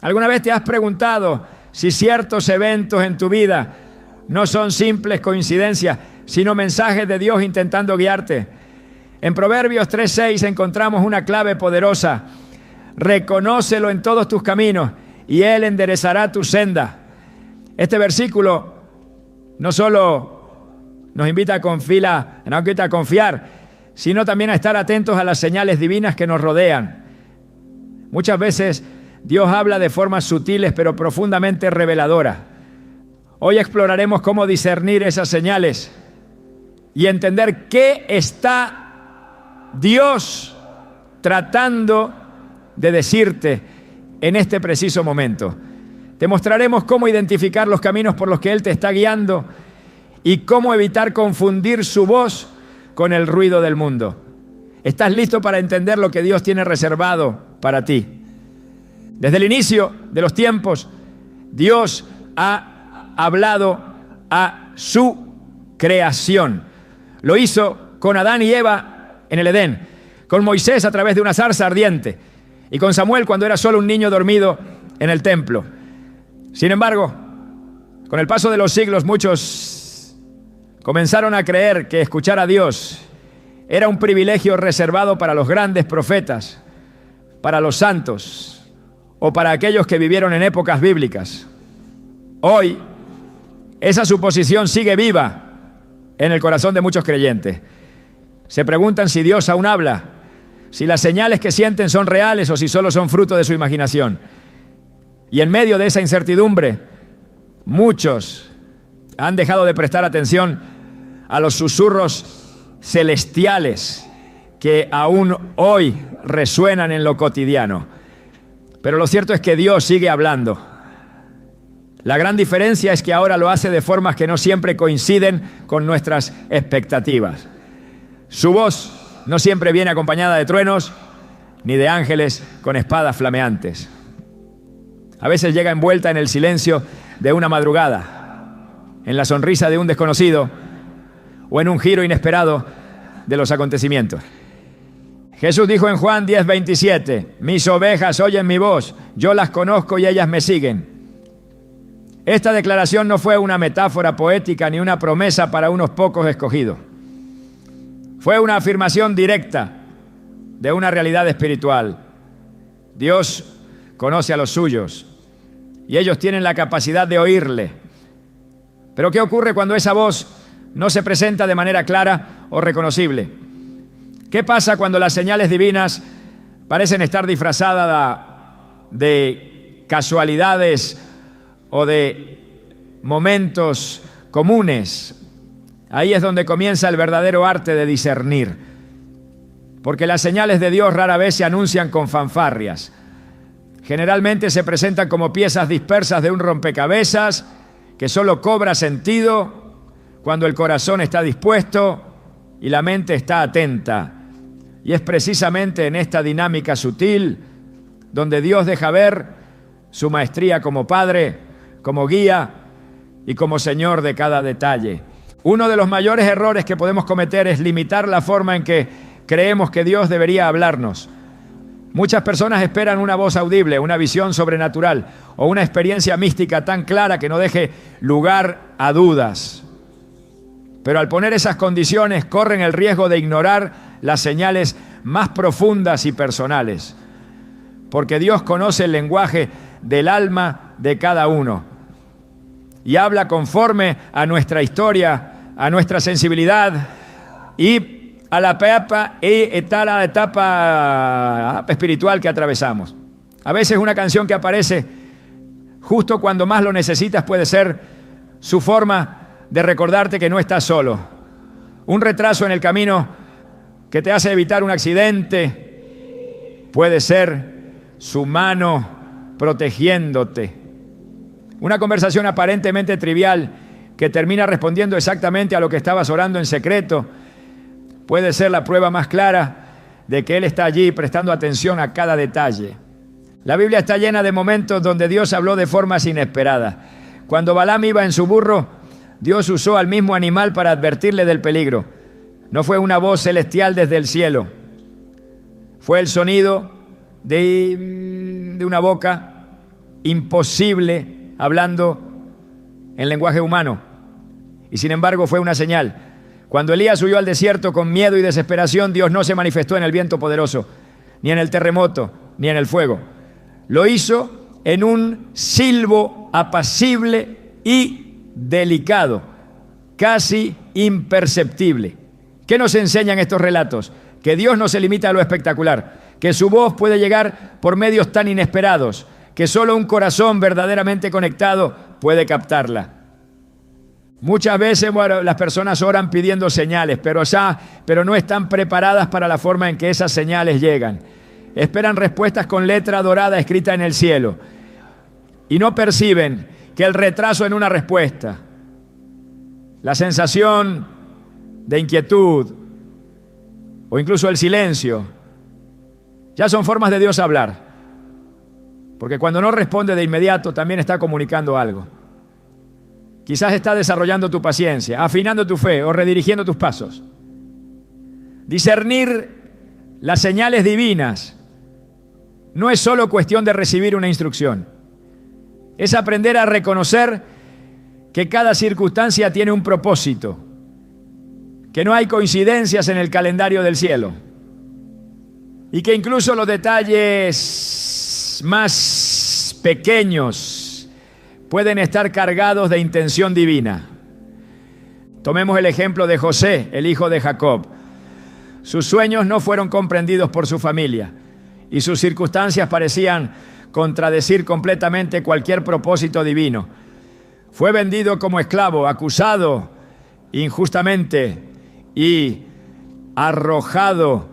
¿Alguna vez te has preguntado si ciertos eventos en tu vida no son simples coincidencias, sino mensajes de Dios intentando guiarte? En Proverbios 3:6 encontramos una clave poderosa. Reconócelo en todos tus caminos y Él enderezará tu senda. Este versículo no solo nos invita a confiar, sino también a estar atentos a las señales divinas que nos rodean. Muchas veces Dios habla de formas sutiles pero profundamente reveladoras. Hoy exploraremos cómo discernir esas señales y entender qué está Dios tratando de decirte en este preciso momento. Te mostraremos cómo identificar los caminos por los que Él te está guiando y cómo evitar confundir su voz con el ruido del mundo. ¿Estás listo para entender lo que Dios tiene reservado para ti? Desde el inicio de los tiempos, Dios ha hablado a su creación. Lo hizo con Adán y Eva en el Edén, con Moisés a través de una zarza ardiente y con Samuel cuando era solo un niño dormido en el templo. Sin embargo, con el paso de los siglos, muchos comenzaron a creer que escuchar a Dios era un privilegio reservado para los grandes profetas, para los santos o para aquellos que vivieron en épocas bíblicas. Hoy, esa suposición sigue viva en el corazón de muchos creyentes. Se preguntan si Dios aún habla, si las señales que sienten son reales o si solo son fruto de su imaginación. Y en medio de esa incertidumbre, muchos han dejado de prestar atención a los susurros celestiales que aún hoy resuenan en lo cotidiano. Pero lo cierto es que Dios sigue hablando. La gran diferencia es que ahora lo hace de formas que no siempre coinciden con nuestras expectativas. Su voz no siempre viene acompañada de truenos ni de ángeles con espadas flameantes. A veces llega envuelta en el silencio de una madrugada, en la sonrisa de un desconocido o en un giro inesperado de los acontecimientos. Jesús dijo en Juan 10:27, mis ovejas oyen mi voz, yo las conozco y ellas me siguen. Esta declaración no fue una metáfora poética ni una promesa para unos pocos escogidos. Fue una afirmación directa de una realidad espiritual. Dios conoce a los suyos y ellos tienen la capacidad de oírle. Pero ¿qué ocurre cuando esa voz no se presenta de manera clara o reconocible? ¿Qué pasa cuando las señales divinas parecen estar disfrazadas de casualidades o de momentos comunes? Ahí es donde comienza el verdadero arte de discernir, porque las señales de Dios rara vez se anuncian con fanfarrias. Generalmente se presentan como piezas dispersas de un rompecabezas que solo cobra sentido cuando el corazón está dispuesto y la mente está atenta. Y es precisamente en esta dinámica sutil donde Dios deja ver su maestría como Padre, como guía y como Señor de cada detalle. Uno de los mayores errores que podemos cometer es limitar la forma en que creemos que Dios debería hablarnos. Muchas personas esperan una voz audible, una visión sobrenatural o una experiencia mística tan clara que no deje lugar a dudas. Pero al poner esas condiciones corren el riesgo de ignorar las señales más profundas y personales, porque Dios conoce el lenguaje del alma de cada uno y habla conforme a nuestra historia, a nuestra sensibilidad y a la etapa espiritual que atravesamos. A veces una canción que aparece justo cuando más lo necesitas puede ser su forma de recordarte que no estás solo. Un retraso en el camino que te hace evitar un accidente puede ser su mano protegiéndote. Una conversación aparentemente trivial que termina respondiendo exactamente a lo que estabas orando en secreto puede ser la prueba más clara de que Él está allí prestando atención a cada detalle. La Biblia está llena de momentos donde Dios habló de formas inesperadas. Cuando Balaam iba en su burro, Dios usó al mismo animal para advertirle del peligro. No fue una voz celestial desde el cielo. Fue el sonido de una boca imposible hablando en lenguaje humano. Y sin embargo fue una señal. Cuando Elías huyó al desierto con miedo y desesperación, Dios no se manifestó en el viento poderoso, ni en el terremoto, ni en el fuego. Lo hizo en un silbo apacible y delicado, casi imperceptible. ¿Qué nos enseñan estos relatos? Que Dios no se limita a lo espectacular, que su voz puede llegar por medios tan inesperados, que solo un corazón verdaderamente conectado puede captarla. Muchas veces, las personas oran pidiendo señales, pero no están preparadas para la forma en que esas señales llegan. Esperan respuestas con letra dorada escrita en el cielo y no perciben que el retraso en una respuesta, la sensación de inquietud o incluso el silencio, ya son formas de Dios hablar. Porque cuando no responde de inmediato, también está comunicando algo. Quizás está desarrollando tu paciencia, afinando tu fe o redirigiendo tus pasos. Discernir las señales divinas no es solo cuestión de recibir una instrucción. Es aprender a reconocer que cada circunstancia tiene un propósito, que no hay coincidencias en el calendario del cielo y que incluso los detalles más pequeños pueden estar cargados de intención divina. Tomemos el ejemplo de José, el hijo de Jacob. Sus sueños no fueron comprendidos por su familia y sus circunstancias parecían contradecir completamente cualquier propósito divino. Fue vendido como esclavo, acusado injustamente y arrojado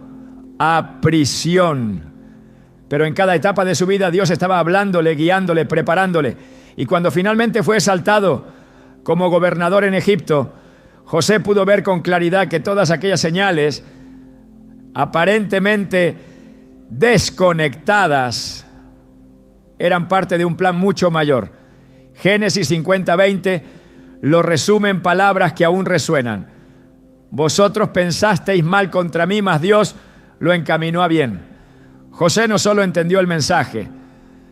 a prisión. Pero en cada etapa de su vida Dios estaba hablándole, guiándole, preparándole. Y cuando finalmente fue exaltado como gobernador en Egipto, José pudo ver con claridad que todas aquellas señales aparentemente desconectadas eran parte de un plan mucho mayor. Génesis 50:20 lo resume en palabras que aún resuenan. Vosotros pensasteis mal contra mí, mas Dios lo encaminó a bien. José no solo entendió el mensaje,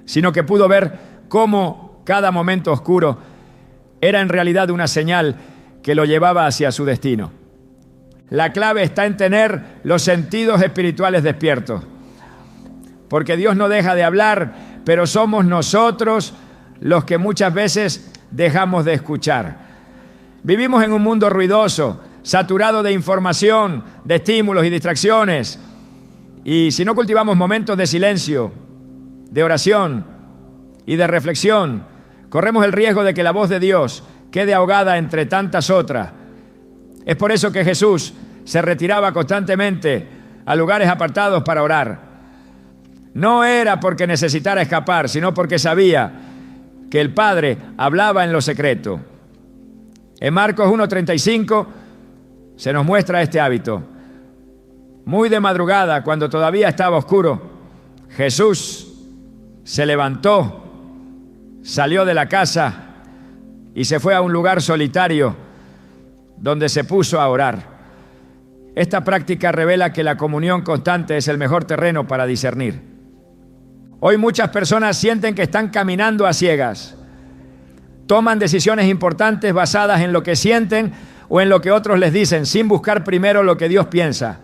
sino que pudo ver cómo cada momento oscuro era en realidad una señal que lo llevaba hacia su destino. La clave está en tener los sentidos espirituales despiertos, porque Dios no deja de hablar, pero somos nosotros los que muchas veces dejamos de escuchar. Vivimos en un mundo ruidoso, saturado de información, de estímulos y distracciones. Y si no cultivamos momentos de silencio, de oración y de reflexión, corremos el riesgo de que la voz de Dios quede ahogada entre tantas otras. Es por eso que Jesús se retiraba constantemente a lugares apartados para orar. No era porque necesitara escapar, sino porque sabía que el Padre hablaba en lo secreto. En Marcos 1:35 se nos muestra este hábito. Muy de madrugada, cuando todavía estaba oscuro, Jesús se levantó, salió de la casa y se fue a un lugar solitario donde se puso a orar. Esta práctica revela que la comunión constante es el mejor terreno para discernir. Hoy muchas personas sienten que están caminando a ciegas. Toman decisiones importantes basadas en lo que sienten o en lo que otros les dicen, sin buscar primero lo que Dios piensa.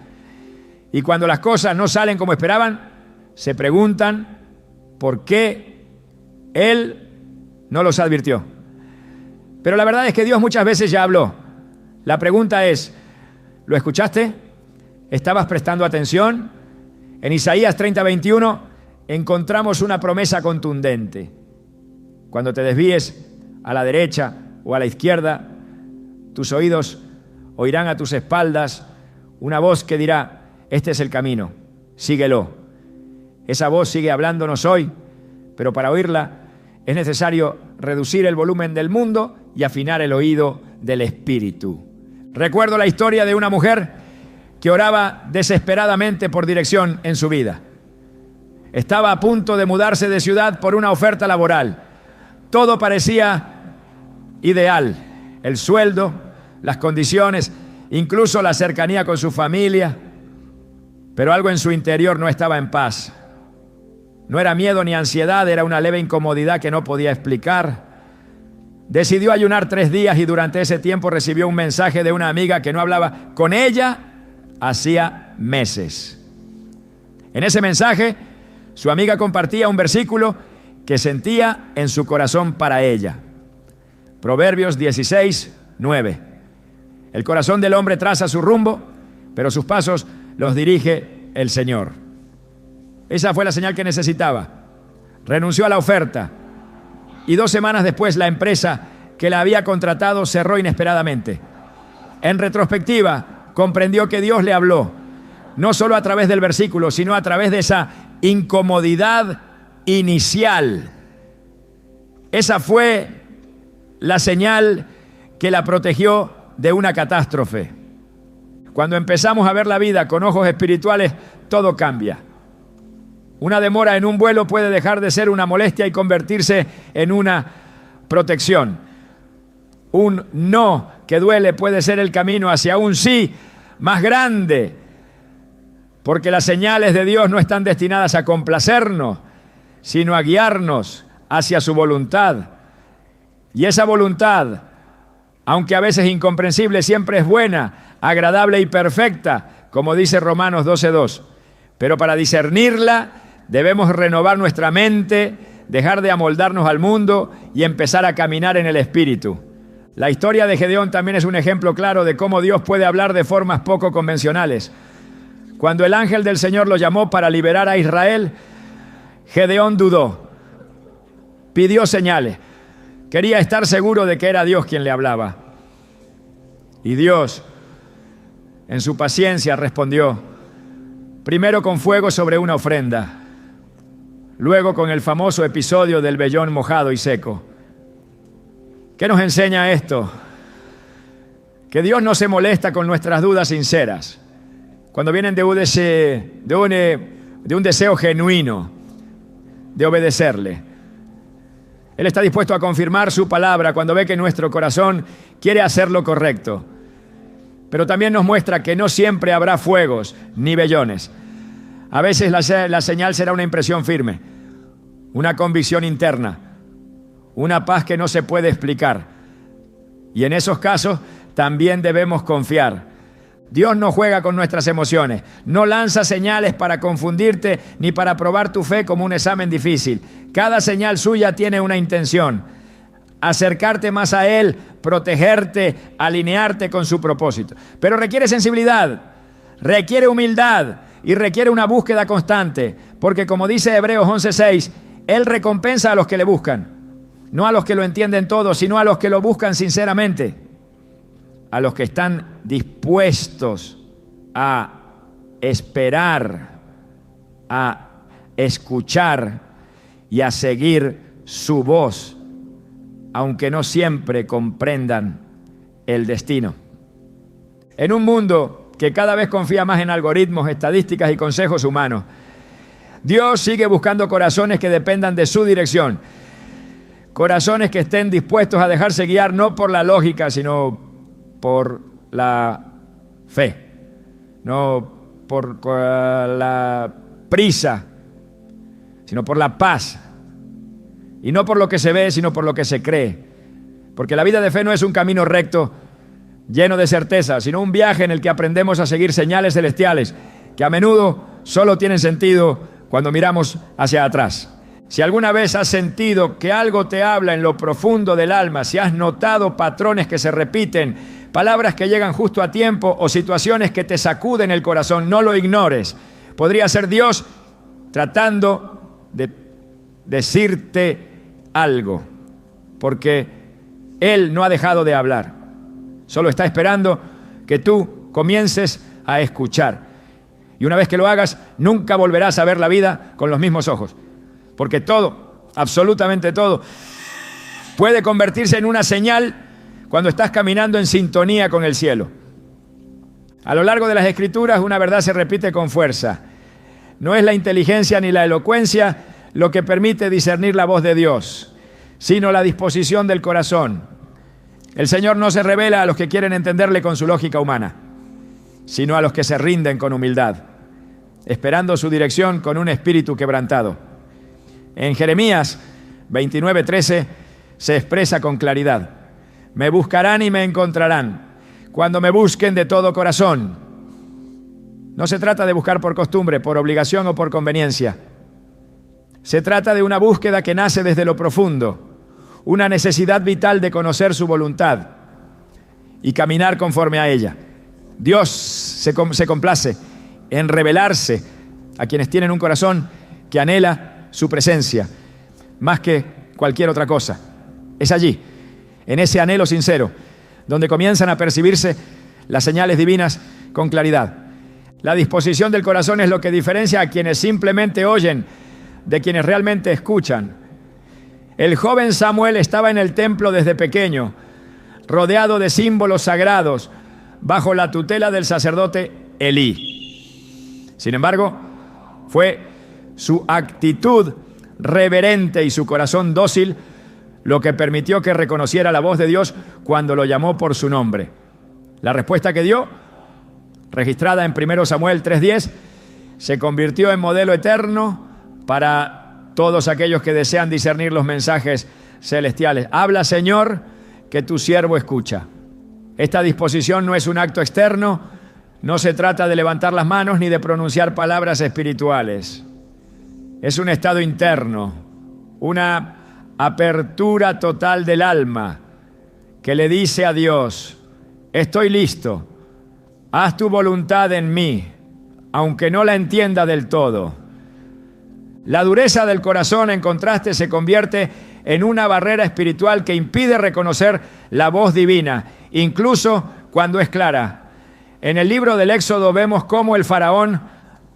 Y cuando las cosas no salen como esperaban, se preguntan por qué Él no los advirtió. Pero la verdad es que Dios muchas veces ya habló. La pregunta es, ¿lo escuchaste? ¿Estabas prestando atención? En Isaías 30:21 encontramos una promesa contundente. Cuando te desvíes a la derecha o a la izquierda, tus oídos oirán a tus espaldas una voz que dirá, este es el camino, síguelo. Esa voz sigue hablándonos hoy, pero para oírla es necesario reducir el volumen del mundo y afinar el oído del Espíritu. Recuerdo la historia de una mujer que oraba desesperadamente por dirección en su vida. Estaba a punto de mudarse de ciudad por una oferta laboral. Todo parecía ideal, el sueldo, las condiciones, incluso la cercanía con su familia, pero algo en su interior no estaba en paz. No era miedo ni ansiedad, era una leve incomodidad que no podía explicar. Decidió ayunar 3 días y durante ese tiempo recibió un mensaje de una amiga que no hablaba con ella hacía meses. En ese mensaje, su amiga compartía un versículo que sentía en su corazón para ella. Proverbios 16, 9. El corazón del hombre traza su rumbo, pero sus pasos los dirige el Señor. Esa fue la señal que necesitaba. Renunció a la oferta y 2 semanas después la empresa que la había contratado cerró inesperadamente. En retrospectiva, comprendió que Dios le habló, no solo a través del versículo, sino a través de esa incomodidad inicial. Esa fue la señal que la protegió de una catástrofe. Cuando empezamos a ver la vida con ojos espirituales, todo cambia. Una demora en un vuelo puede dejar de ser una molestia y convertirse en una protección. Un no que duele puede ser el camino hacia un sí más grande, porque las señales de Dios no están destinadas a complacernos, sino a guiarnos hacia su voluntad. Y esa voluntad, aunque a veces incomprensible, siempre es buena, agradable y perfecta, como dice Romanos 12:2. Pero para discernirla debemos renovar nuestra mente, dejar de amoldarnos al mundo y empezar a caminar en el Espíritu. La historia de Gedeón también es un ejemplo claro de cómo Dios puede hablar de formas poco convencionales. Cuando el ángel del Señor lo llamó para liberar a Israel, Gedeón dudó, pidió señales, quería estar seguro de que era Dios quien le hablaba. Y Dios, en su paciencia, respondió, primero con fuego sobre una ofrenda, luego con el famoso episodio del vellón mojado y seco. ¿Qué nos enseña esto? Que Dios no se molesta con nuestras dudas sinceras, cuando vienen de un deseo genuino de obedecerle. Él está dispuesto a confirmar su palabra cuando ve que nuestro corazón quiere hacer lo correcto. Pero también nos muestra que no siempre habrá fuegos ni vellones. A veces la señal será una impresión firme, una convicción interna, una paz que no se puede explicar. Y en esos casos también debemos confiar. Dios no juega con nuestras emociones, no lanza señales para confundirte ni para probar tu fe como un examen difícil. Cada señal suya tiene una intención: acercarte más a Él, protegerte, alinearte con su propósito. Pero requiere sensibilidad, requiere humildad y requiere una búsqueda constante, porque como dice Hebreos 11:6, Él recompensa a los que le buscan, no a los que lo entienden todo, sino a los que lo buscan sinceramente, a los que están dispuestos a esperar, a escuchar y a seguir su voz, aunque no siempre comprendan el destino. En un mundo que cada vez confía más en algoritmos, estadísticas y consejos humanos, Dios sigue buscando corazones que dependan de su dirección, corazones que estén dispuestos a dejarse guiar no por la lógica, sino por la fe, no por la prisa, sino por la paz, y no por lo que se ve, sino por lo que se cree, porque la vida de fe no es un camino recto lleno de certeza, sino un viaje en el que aprendemos a seguir señales celestiales que a menudo solo tienen sentido cuando miramos hacia atrás. Si alguna vez has sentido que algo te habla en lo profundo del alma, si has notado patrones que se repiten, palabras que llegan justo a tiempo o situaciones que te sacuden el corazón, no lo ignores. Podría ser Dios tratando de decirte algo, porque Él no ha dejado de hablar. Solo está esperando que tú comiences a escuchar. Y una vez que lo hagas, nunca volverás a ver la vida con los mismos ojos. Porque todo, absolutamente todo, puede convertirse en una señal cuando estás caminando en sintonía con el cielo. A lo largo de las Escrituras, una verdad se repite con fuerza. No es la inteligencia ni la elocuencia lo que permite discernir la voz de Dios, sino la disposición del corazón. El Señor no se revela a los que quieren entenderle con su lógica humana, sino a los que se rinden con humildad, esperando su dirección con un espíritu quebrantado. En Jeremías 29:13 se expresa con claridad: me buscarán y me encontrarán cuando me busquen de todo corazón. No se trata de buscar por costumbre, por obligación o por conveniencia. Se trata de una búsqueda que nace desde lo profundo, una necesidad vital de conocer su voluntad y caminar conforme a ella. Dios se complace en revelarse a quienes tienen un corazón que anhela su presencia más que cualquier otra cosa. Es allí, en ese anhelo sincero, donde comienzan a percibirse las señales divinas con claridad. La disposición del corazón es lo que diferencia a quienes simplemente oyen de quienes realmente escuchan. El joven Samuel estaba en el templo desde pequeño, rodeado de símbolos sagrados, bajo la tutela del sacerdote Elí. Sin embargo, fue su actitud reverente y su corazón dócil lo que permitió que reconociera la voz de Dios cuando lo llamó por su nombre. La respuesta que dio, registrada en 1 Samuel 3:10, se convirtió en modelo eterno para todos aquellos que desean discernir los mensajes celestiales. Habla, Señor, que tu siervo escucha. Esta disposición no es un acto externo, no se trata de levantar las manos ni de pronunciar palabras espirituales. Es un estado interno, una apertura total del alma que le dice a Dios: estoy listo, haz tu voluntad en mí, aunque no la entienda del todo. La dureza del corazón, en contraste, se convierte en una barrera espiritual que impide reconocer la voz divina, incluso cuando es clara. En el libro del Éxodo vemos cómo el faraón,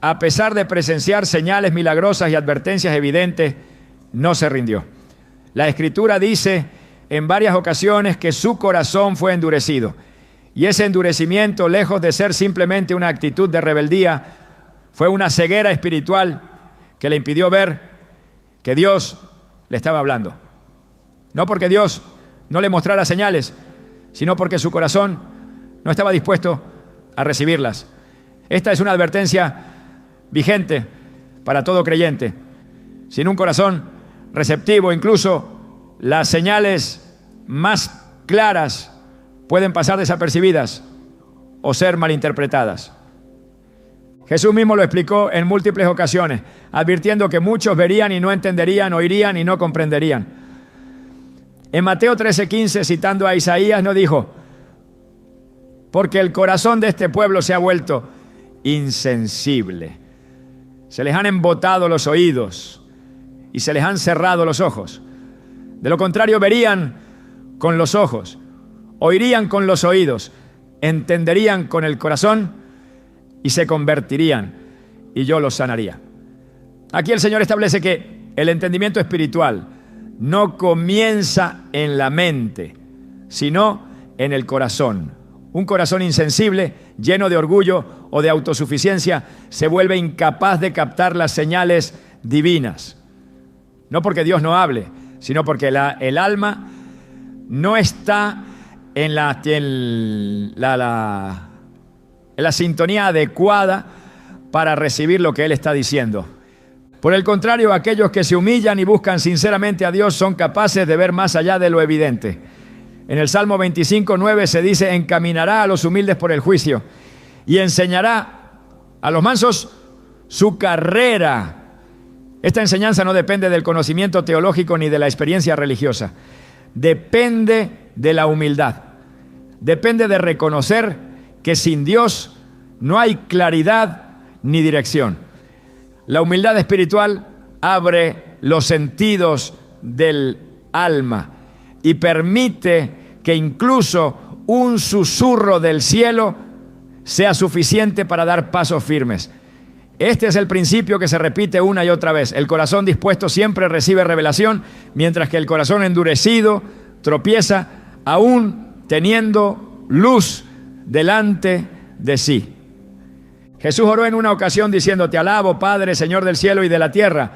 a pesar de presenciar señales milagrosas y advertencias evidentes, no se rindió. La Escritura dice en varias ocasiones que su corazón fue endurecido. Y ese endurecimiento, lejos de ser simplemente una actitud de rebeldía, fue una ceguera espiritual que le impidió ver que Dios le estaba hablando. No porque Dios no le mostrara señales, sino porque su corazón no estaba dispuesto a recibirlas. Esta es una advertencia vigente para todo creyente. Sin un corazón receptivo, incluso las señales más claras pueden pasar desapercibidas o ser malinterpretadas. Jesús mismo lo explicó en múltiples ocasiones, advirtiendo que muchos verían y no entenderían, oirían y no comprenderían. En Mateo 13:15, citando a Isaías, no dijo: porque el corazón de este pueblo se ha vuelto insensible. Se les han embotado los oídos y se les han cerrado los ojos. De lo contrario, verían con los ojos, oirían con los oídos, entenderían con el corazón y se convertirían, y yo los sanaría. Aquí el Señor establece que el entendimiento espiritual no comienza en la mente, sino en el corazón. Un corazón insensible, lleno de orgullo o de autosuficiencia, se vuelve incapaz de captar las señales divinas. No porque Dios no hable, sino porque el alma no está en la sintonía adecuada para recibir lo que Él está diciendo. Por el contrario, aquellos que se humillan y buscan sinceramente a Dios son capaces de ver más allá de lo evidente. En el Salmo 25:9 se dice: encaminará a los humildes por el juicio y enseñará a los mansos su carrera. Esta enseñanza no depende del conocimiento teológico ni de la experiencia religiosa. Depende de la humildad. Depende de reconocer que sin Dios no hay claridad ni dirección. La humildad espiritual abre los sentidos del alma y permite que incluso un susurro del cielo sea suficiente para dar pasos firmes. Este es el principio que se repite una y otra vez. El corazón dispuesto siempre recibe revelación, mientras que el corazón endurecido tropieza aún teniendo luz delante de sí. Jesús oró en una ocasión diciendo: te alabo, Padre, Señor del cielo y de la tierra,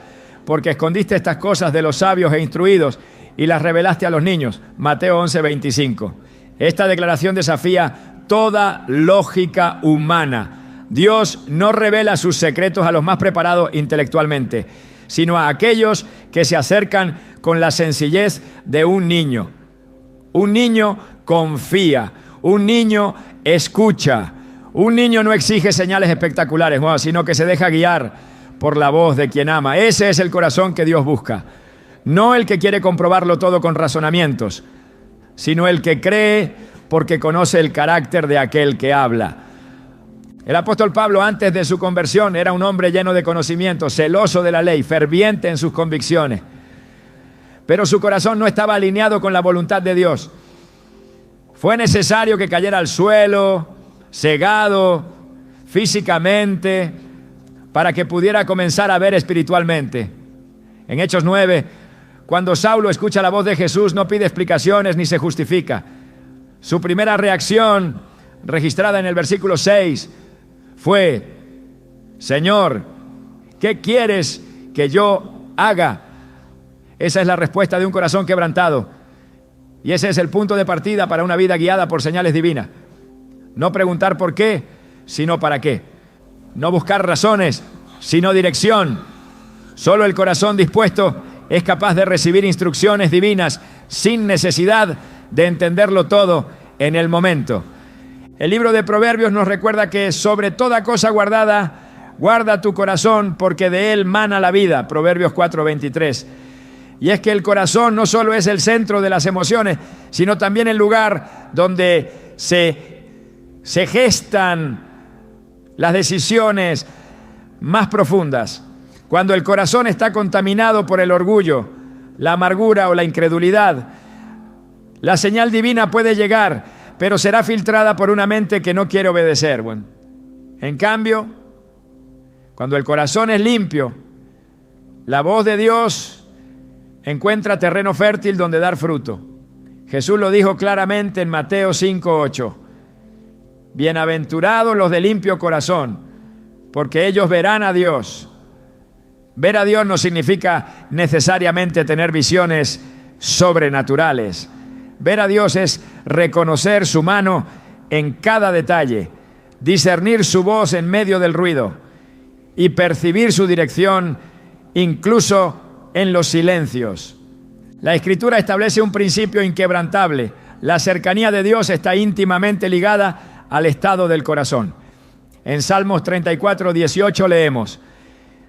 porque escondiste estas cosas de los sabios e instruidos y las revelaste a los niños. Mateo 11:25. Esta declaración desafía toda lógica humana. Dios no revela sus secretos a los más preparados intelectualmente, sino a aquellos que se acercan con la sencillez de un niño. Un niño confía, un niño escucha, un niño no exige señales espectaculares, sino que se deja guiar por la voz de quien ama. Ese es el corazón que Dios busca. No el que quiere comprobarlo todo con razonamientos, sino el que cree porque conoce el carácter de aquel que habla. El apóstol Pablo, antes de su conversión, era un hombre lleno de conocimiento, celoso de la ley, ferviente en sus convicciones. Pero su corazón no estaba alineado con la voluntad de Dios. Fue necesario que cayera al suelo, cegado físicamente, para que pudiera comenzar a ver espiritualmente. En Hechos 9, cuando Saulo escucha la voz de Jesús, no pide explicaciones ni se justifica. Su primera reacción, registrada en el versículo 6, fue: Señor, ¿qué quieres que yo haga? Esa es la respuesta de un corazón quebrantado. Y ese es el punto de partida para una vida guiada por señales divinas. No preguntar por qué, sino para qué. No buscar razones, sino dirección. Solo el corazón dispuesto es capaz de recibir instrucciones divinas sin necesidad de entenderlo todo en el momento. El libro de Proverbios nos recuerda que sobre toda cosa guardada, guarda tu corazón porque de él mana la vida. Proverbios 4:23. Y es que el corazón no solo es el centro de las emociones, sino también el lugar donde se gestan las decisiones más profundas. Cuando el corazón está contaminado por el orgullo, la amargura o la incredulidad, la señal divina puede llegar, pero será filtrada por una mente que no quiere obedecer. Bueno, en cambio, cuando el corazón es limpio, la voz de Dios encuentra terreno fértil donde dar fruto. Jesús lo dijo claramente en Mateo 5:8. Bienaventurados los de limpio corazón, porque ellos verán a Dios. Ver a Dios no significa necesariamente tener visiones sobrenaturales. Ver a Dios es reconocer su mano en cada detalle, discernir su voz en medio del ruido y percibir su dirección incluso en los silencios. La Escritura establece un principio inquebrantable. La cercanía de Dios está íntimamente ligada al estado del corazón. En Salmos 34:18 leemos: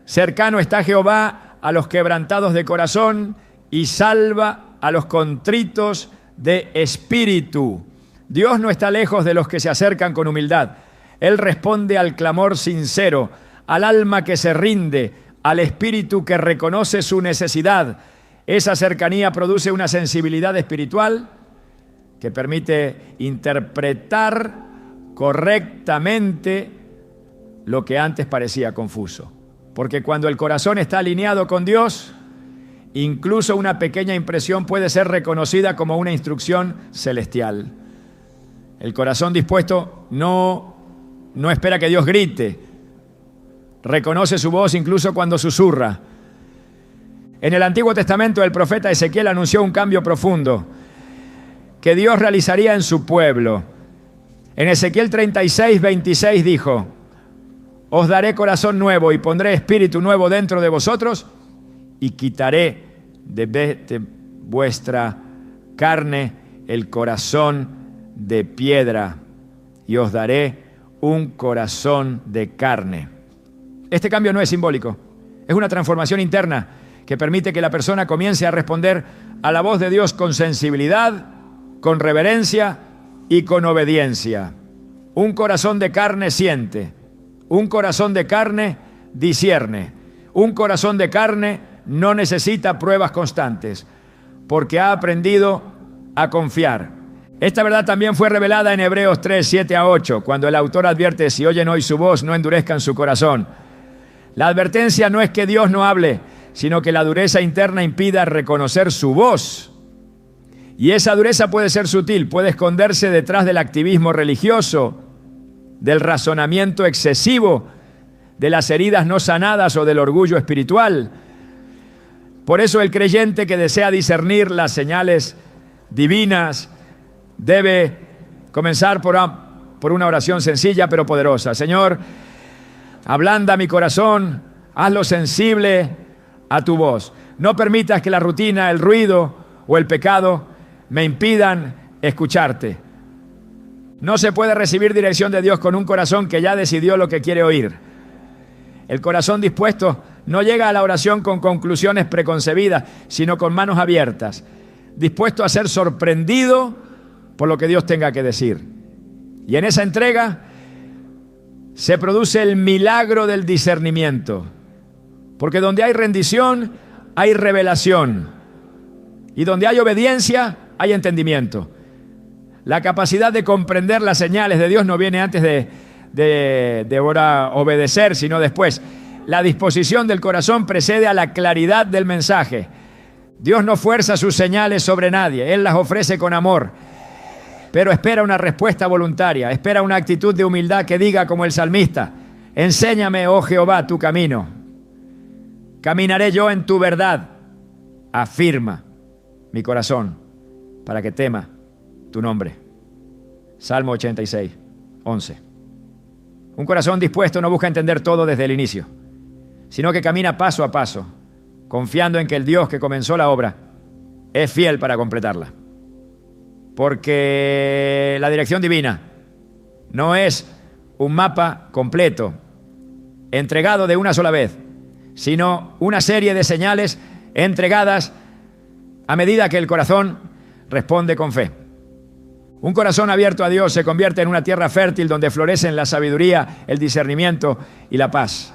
cercano está Jehová a los quebrantados de corazón y salva a los contritos de espíritu. Dios no está lejos de los que se acercan con humildad. Él responde al clamor sincero, al alma que se rinde, al espíritu que reconoce su necesidad. Esa cercanía produce una sensibilidad espiritual que permite interpretar correctamente lo que antes parecía confuso. Porque cuando el corazón está alineado con Dios, incluso una pequeña impresión puede ser reconocida como una instrucción celestial. El corazón dispuesto no espera que Dios grite. Reconoce su voz incluso cuando susurra. En el Antiguo Testamento, el profeta Ezequiel anunció un cambio profundo que Dios realizaría en su pueblo. En Ezequiel 36:26 dijo: os daré corazón nuevo y pondré espíritu nuevo dentro de vosotros y quitaré de vuestra carne el corazón de piedra y os daré un corazón de carne. Este cambio no es simbólico, es una transformación interna que permite que la persona comience a responder a la voz de Dios con sensibilidad, con reverencia y con obediencia. Un corazón de carne siente, un corazón de carne discierne, un corazón de carne no necesita pruebas constantes, porque ha aprendido a confiar. Esta verdad también fue revelada en Hebreos 3:7-8, cuando el autor advierte: si oyen hoy su voz, no endurezcan su corazón. La advertencia no es que Dios no hable, sino que la dureza interna impida reconocer su voz. Y esa dureza puede ser sutil, puede esconderse detrás del activismo religioso, del razonamiento excesivo, de las heridas no sanadas o del orgullo espiritual. Por eso el creyente que desea discernir las señales divinas debe comenzar por una oración sencilla pero poderosa. Señor, ablanda mi corazón, hazlo sensible a tu voz. No permitas que la rutina, el ruido o el pecado me impidan escucharte. No se puede recibir dirección de Dios con un corazón que ya decidió lo que quiere oír. El corazón dispuesto no llega a la oración con conclusiones preconcebidas, sino con manos abiertas, dispuesto a ser sorprendido por lo que Dios tenga que decir. Y en esa entrega se produce el milagro del discernimiento, porque donde hay rendición, hay revelación, y donde hay obediencia, hay entendimiento. La capacidad de comprender las señales de Dios no viene antes de obedecer, sino después. La disposición del corazón precede a la claridad del mensaje. Dios no fuerza sus señales sobre nadie, Él las ofrece con amor, pero espera una respuesta voluntaria, espera una actitud de humildad que diga como el salmista: enséñame, oh Jehová, tu camino, caminaré yo en tu verdad, afirma mi corazón para que tema tu nombre. Salmo 86, 11. Un corazón dispuesto no busca entender todo desde el inicio, sino que camina paso a paso, confiando en que el Dios que comenzó la obra es fiel para completarla. Porque la dirección divina no es un mapa completo, entregado de una sola vez, sino una serie de señales entregadas a medida que el corazón responde con fe. Un corazón abierto a Dios se convierte en una tierra fértil donde florecen la sabiduría, el discernimiento y la paz.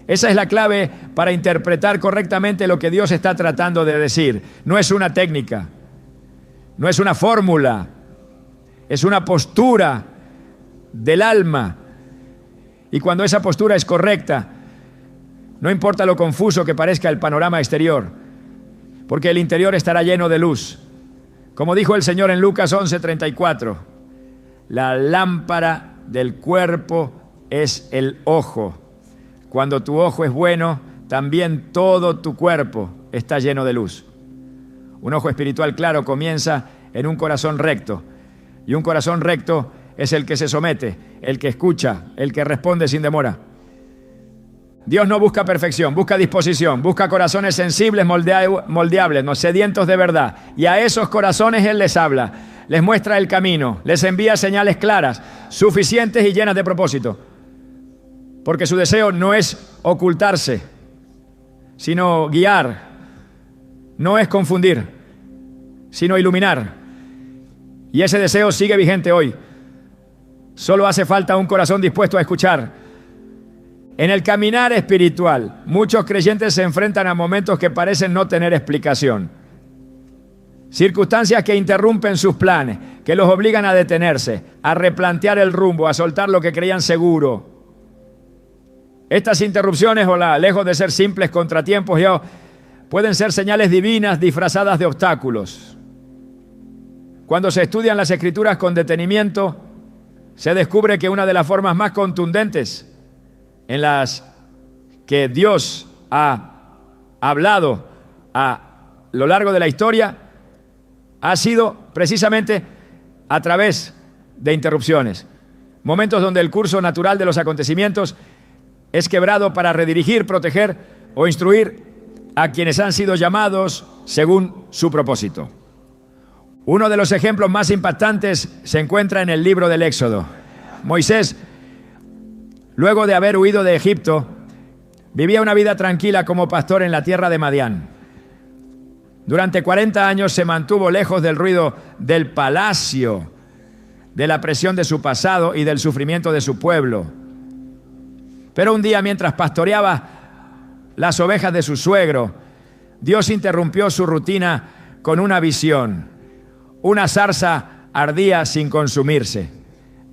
Esa es la clave para interpretar correctamente lo que Dios está tratando de decir. No es una técnica, no es una fórmula, es una postura del alma. Y cuando esa postura es correcta, no importa lo confuso que parezca el panorama exterior, porque el interior estará lleno de luz. Como dijo el Señor en Lucas 11:34, la lámpara del cuerpo es el ojo. Cuando tu ojo es bueno, también todo tu cuerpo está lleno de luz. Un ojo espiritual claro comienza en un corazón recto, y un corazón recto es el que se somete, el que escucha, el que responde sin demora. Dios no busca perfección, busca disposición, busca corazones sensibles, moldeables, no sedientos de verdad. Y a esos corazones Él les habla, les muestra el camino, les envía señales claras, suficientes y llenas de propósito. Porque su deseo no es ocultarse, sino guiar. No es confundir, sino iluminar. Y ese deseo sigue vigente hoy. Solo hace falta un corazón dispuesto a escuchar. En el caminar espiritual, muchos creyentes se enfrentan a momentos que parecen no tener explicación. Circunstancias que interrumpen sus planes, que los obligan a detenerse, a replantear el rumbo, a soltar lo que creían seguro. Estas interrupciones, lejos de ser simples contratiempos, pueden ser señales divinas disfrazadas de obstáculos. Cuando se estudian las Escrituras con detenimiento, se descubre que una de las formas más contundentes en las que Dios ha hablado a lo largo de la historia ha sido precisamente a través de interrupciones. Momentos donde el curso natural de los acontecimientos es quebrado para redirigir, proteger o instruir a quienes han sido llamados según su propósito. Uno de los ejemplos más impactantes se encuentra en el libro del Éxodo. Moisés, luego de haber huido de Egipto, vivía una vida tranquila como pastor en la tierra de Madián. Durante 40 años se mantuvo lejos del ruido del palacio, de la presión de su pasado y del sufrimiento de su pueblo. Pero un día, mientras pastoreaba las ovejas de su suegro, Dios interrumpió su rutina con una visión. Una zarza ardía sin consumirse.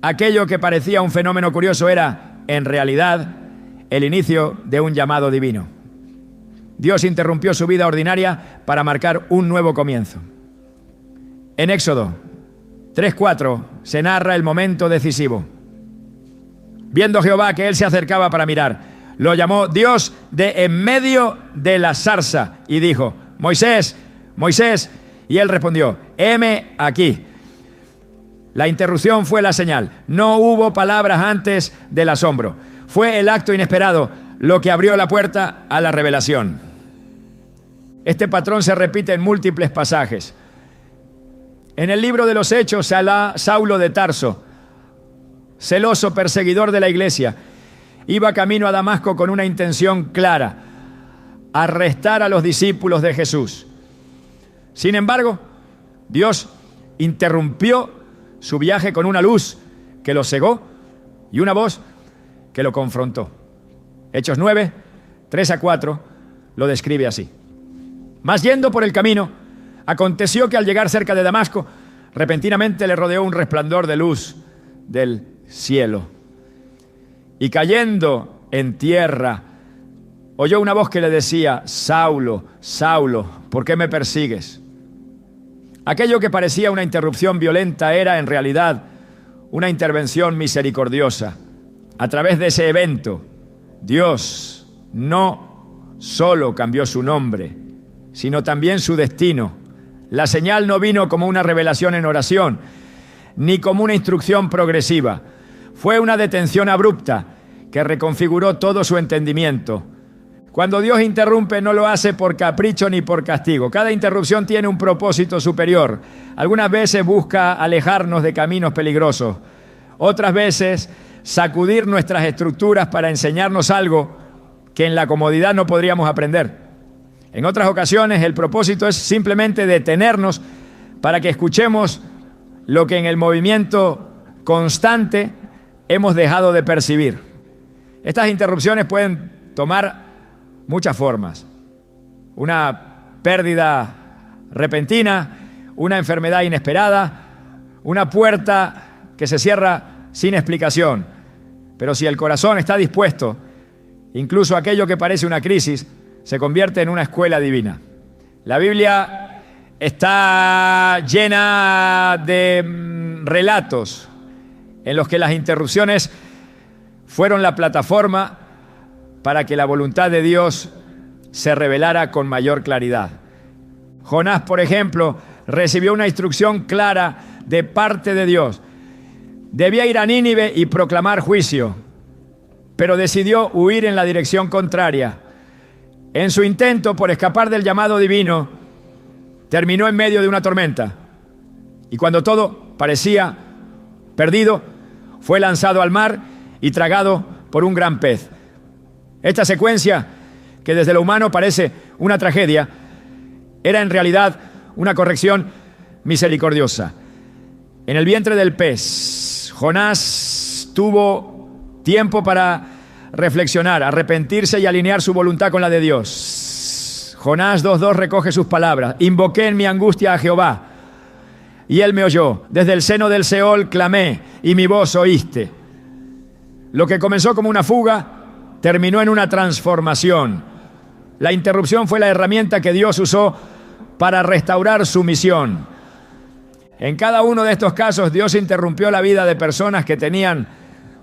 Aquello que parecía un fenómeno curioso era, en realidad, el inicio de un llamado divino. Dios interrumpió su vida ordinaria para marcar un nuevo comienzo. En Éxodo 3:4 se narra el momento decisivo. Viendo Jehová que él se acercaba para mirar, lo llamó Dios de en medio de la zarza y dijo: Moisés, Moisés. Y él respondió: heme aquí. La interrupción fue la señal. No hubo palabras antes del asombro. Fue el acto inesperado lo que abrió la puerta a la revelación. Este patrón se repite en múltiples pasajes. En el libro de los Hechos, Saulo de Tarso, celoso perseguidor de la iglesia, iba camino a Damasco con una intención clara: arrestar a los discípulos de Jesús. Sin embargo, Dios interrumpió su viaje con una luz que lo cegó y una voz que lo confrontó. Hechos 9, 3-4, lo describe así. Mas yendo por el camino, aconteció que al llegar cerca de Damasco, repentinamente le rodeó un resplandor de luz del cielo. Y cayendo en tierra, oyó una voz que le decía: Saulo, Saulo, ¿por qué me persigues? Aquello que parecía una interrupción violenta era en realidad una intervención misericordiosa. A través de ese evento, Dios no solo cambió su nombre, sino también su destino. La señal no vino como una revelación en oración, ni como una instrucción progresiva. Fue una detención abrupta que reconfiguró todo su entendimiento. Cuando Dios interrumpe, no lo hace por capricho ni por castigo. Cada interrupción tiene un propósito superior. Algunas veces busca alejarnos de caminos peligrosos. Otras veces, sacudir nuestras estructuras para enseñarnos algo que en la comodidad no podríamos aprender. En otras ocasiones, el propósito es simplemente detenernos para que escuchemos lo que en el movimiento constante hemos dejado de percibir. Estas interrupciones pueden tomar muchas formas: una pérdida repentina, una enfermedad inesperada, una puerta que se cierra sin explicación. Pero si el corazón está dispuesto, incluso aquello que parece una crisis se convierte en una escuela divina. La Biblia está llena de relatos en los que las interrupciones fueron la plataforma para que la voluntad de Dios se revelara con mayor claridad. Jonás, por ejemplo, recibió una instrucción clara de parte de Dios. Debía ir a Nínive y proclamar juicio, pero decidió huir en la dirección contraria. En su intento por escapar del llamado divino, terminó en medio de una tormenta. Y cuando todo parecía perdido, fue lanzado al mar y tragado por un gran pez. Esta secuencia, que desde lo humano parece una tragedia, era en realidad una corrección misericordiosa. En el vientre del pez, Jonás tuvo tiempo para reflexionar, arrepentirse y alinear su voluntad con la de Dios. Jonás 2:2 recoge sus palabras: invoqué en mi angustia a Jehová, y él me oyó. Desde el seno del Seol clamé, y mi voz oíste. Lo que comenzó como una fuga terminó en una transformación. La interrupción fue la herramienta que Dios usó para restaurar su misión. En cada uno de estos casos, Dios interrumpió la vida de personas que tenían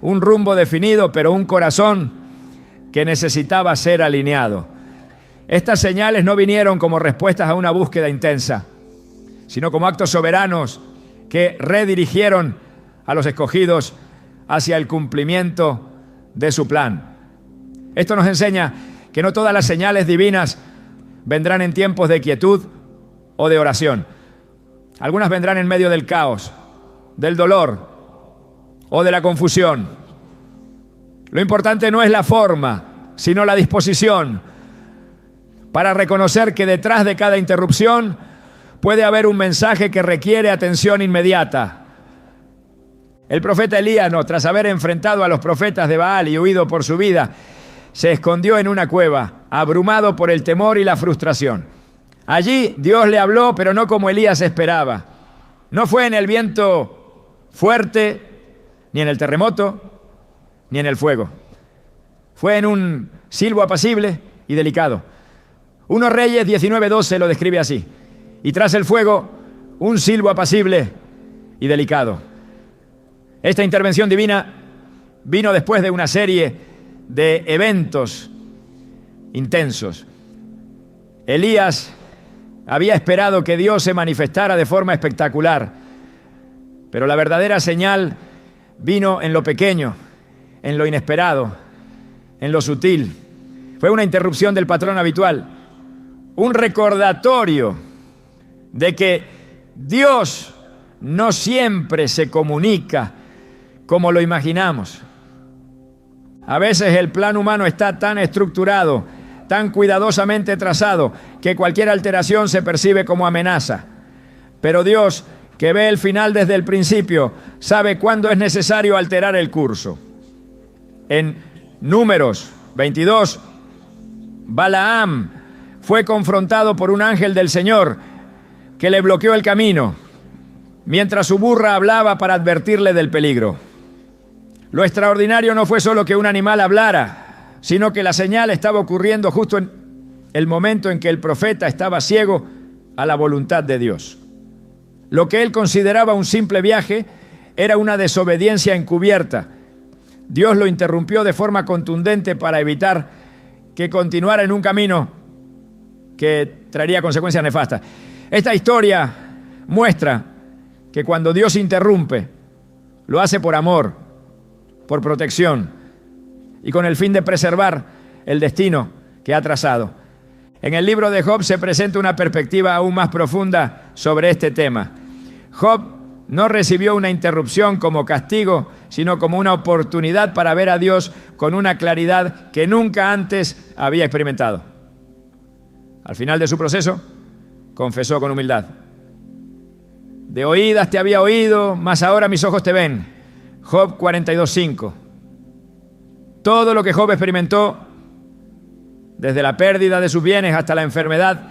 un rumbo definido, pero un corazón que necesitaba ser alineado. Estas señales no vinieron como respuestas a una búsqueda intensa, sino como actos soberanos que redirigieron a los escogidos hacia el cumplimiento de su plan. Esto nos enseña que no todas las señales divinas vendrán en tiempos de quietud o de oración. Algunas vendrán en medio del caos, del dolor o de la confusión. Lo importante no es la forma, sino la disposición para reconocer que detrás de cada interrupción puede haber un mensaje que requiere atención inmediata. El profeta Elías, tras haber enfrentado a los profetas de Baal y huido por su vida, se escondió en una cueva, abrumado por el temor y la frustración. Allí Dios le habló, pero no como Elías esperaba. No fue en el viento fuerte, ni en el terremoto, ni en el fuego. Fue en un silbo apacible y delicado. 1 Reyes 19:12 lo describe así: y tras el fuego, un silbo apacible y delicado. Esta intervención divina vino después de una serie de eventos intensos. Elías había esperado que Dios se manifestara de forma espectacular, pero la verdadera señal vino en lo pequeño, en lo inesperado, en lo sutil. Fue una interrupción del patrón habitual, un recordatorio de que Dios no siempre se comunica como lo imaginamos. A veces el plan humano está tan estructurado, tan cuidadosamente trazado, que cualquier alteración se percibe como amenaza. Pero Dios, que ve el final desde el principio, sabe cuándo es necesario alterar el curso. En Números 22, Balaam fue confrontado por un ángel del Señor que le bloqueó el camino, mientras su burra hablaba para advertirle del peligro. Lo extraordinario no fue solo que un animal hablara, sino que la señal estaba ocurriendo justo en el momento en que el profeta estaba ciego a la voluntad de Dios. Lo que él consideraba un simple viaje era una desobediencia encubierta. Dios lo interrumpió de forma contundente para evitar que continuara en un camino que traería consecuencias nefastas. Esta historia muestra que cuando Dios interrumpe, lo hace por amor, por protección y con el fin de preservar el destino que ha trazado. En el libro de Job se presenta una perspectiva aún más profunda sobre este tema. Job no recibió una interrupción como castigo, sino como una oportunidad para ver a Dios con una claridad que nunca antes había experimentado. Al final de su proceso, confesó con humildad: de oídas te había oído, mas ahora mis ojos te ven. Job 42:5. Todo lo que Job experimentó, desde la pérdida de sus bienes hasta la enfermedad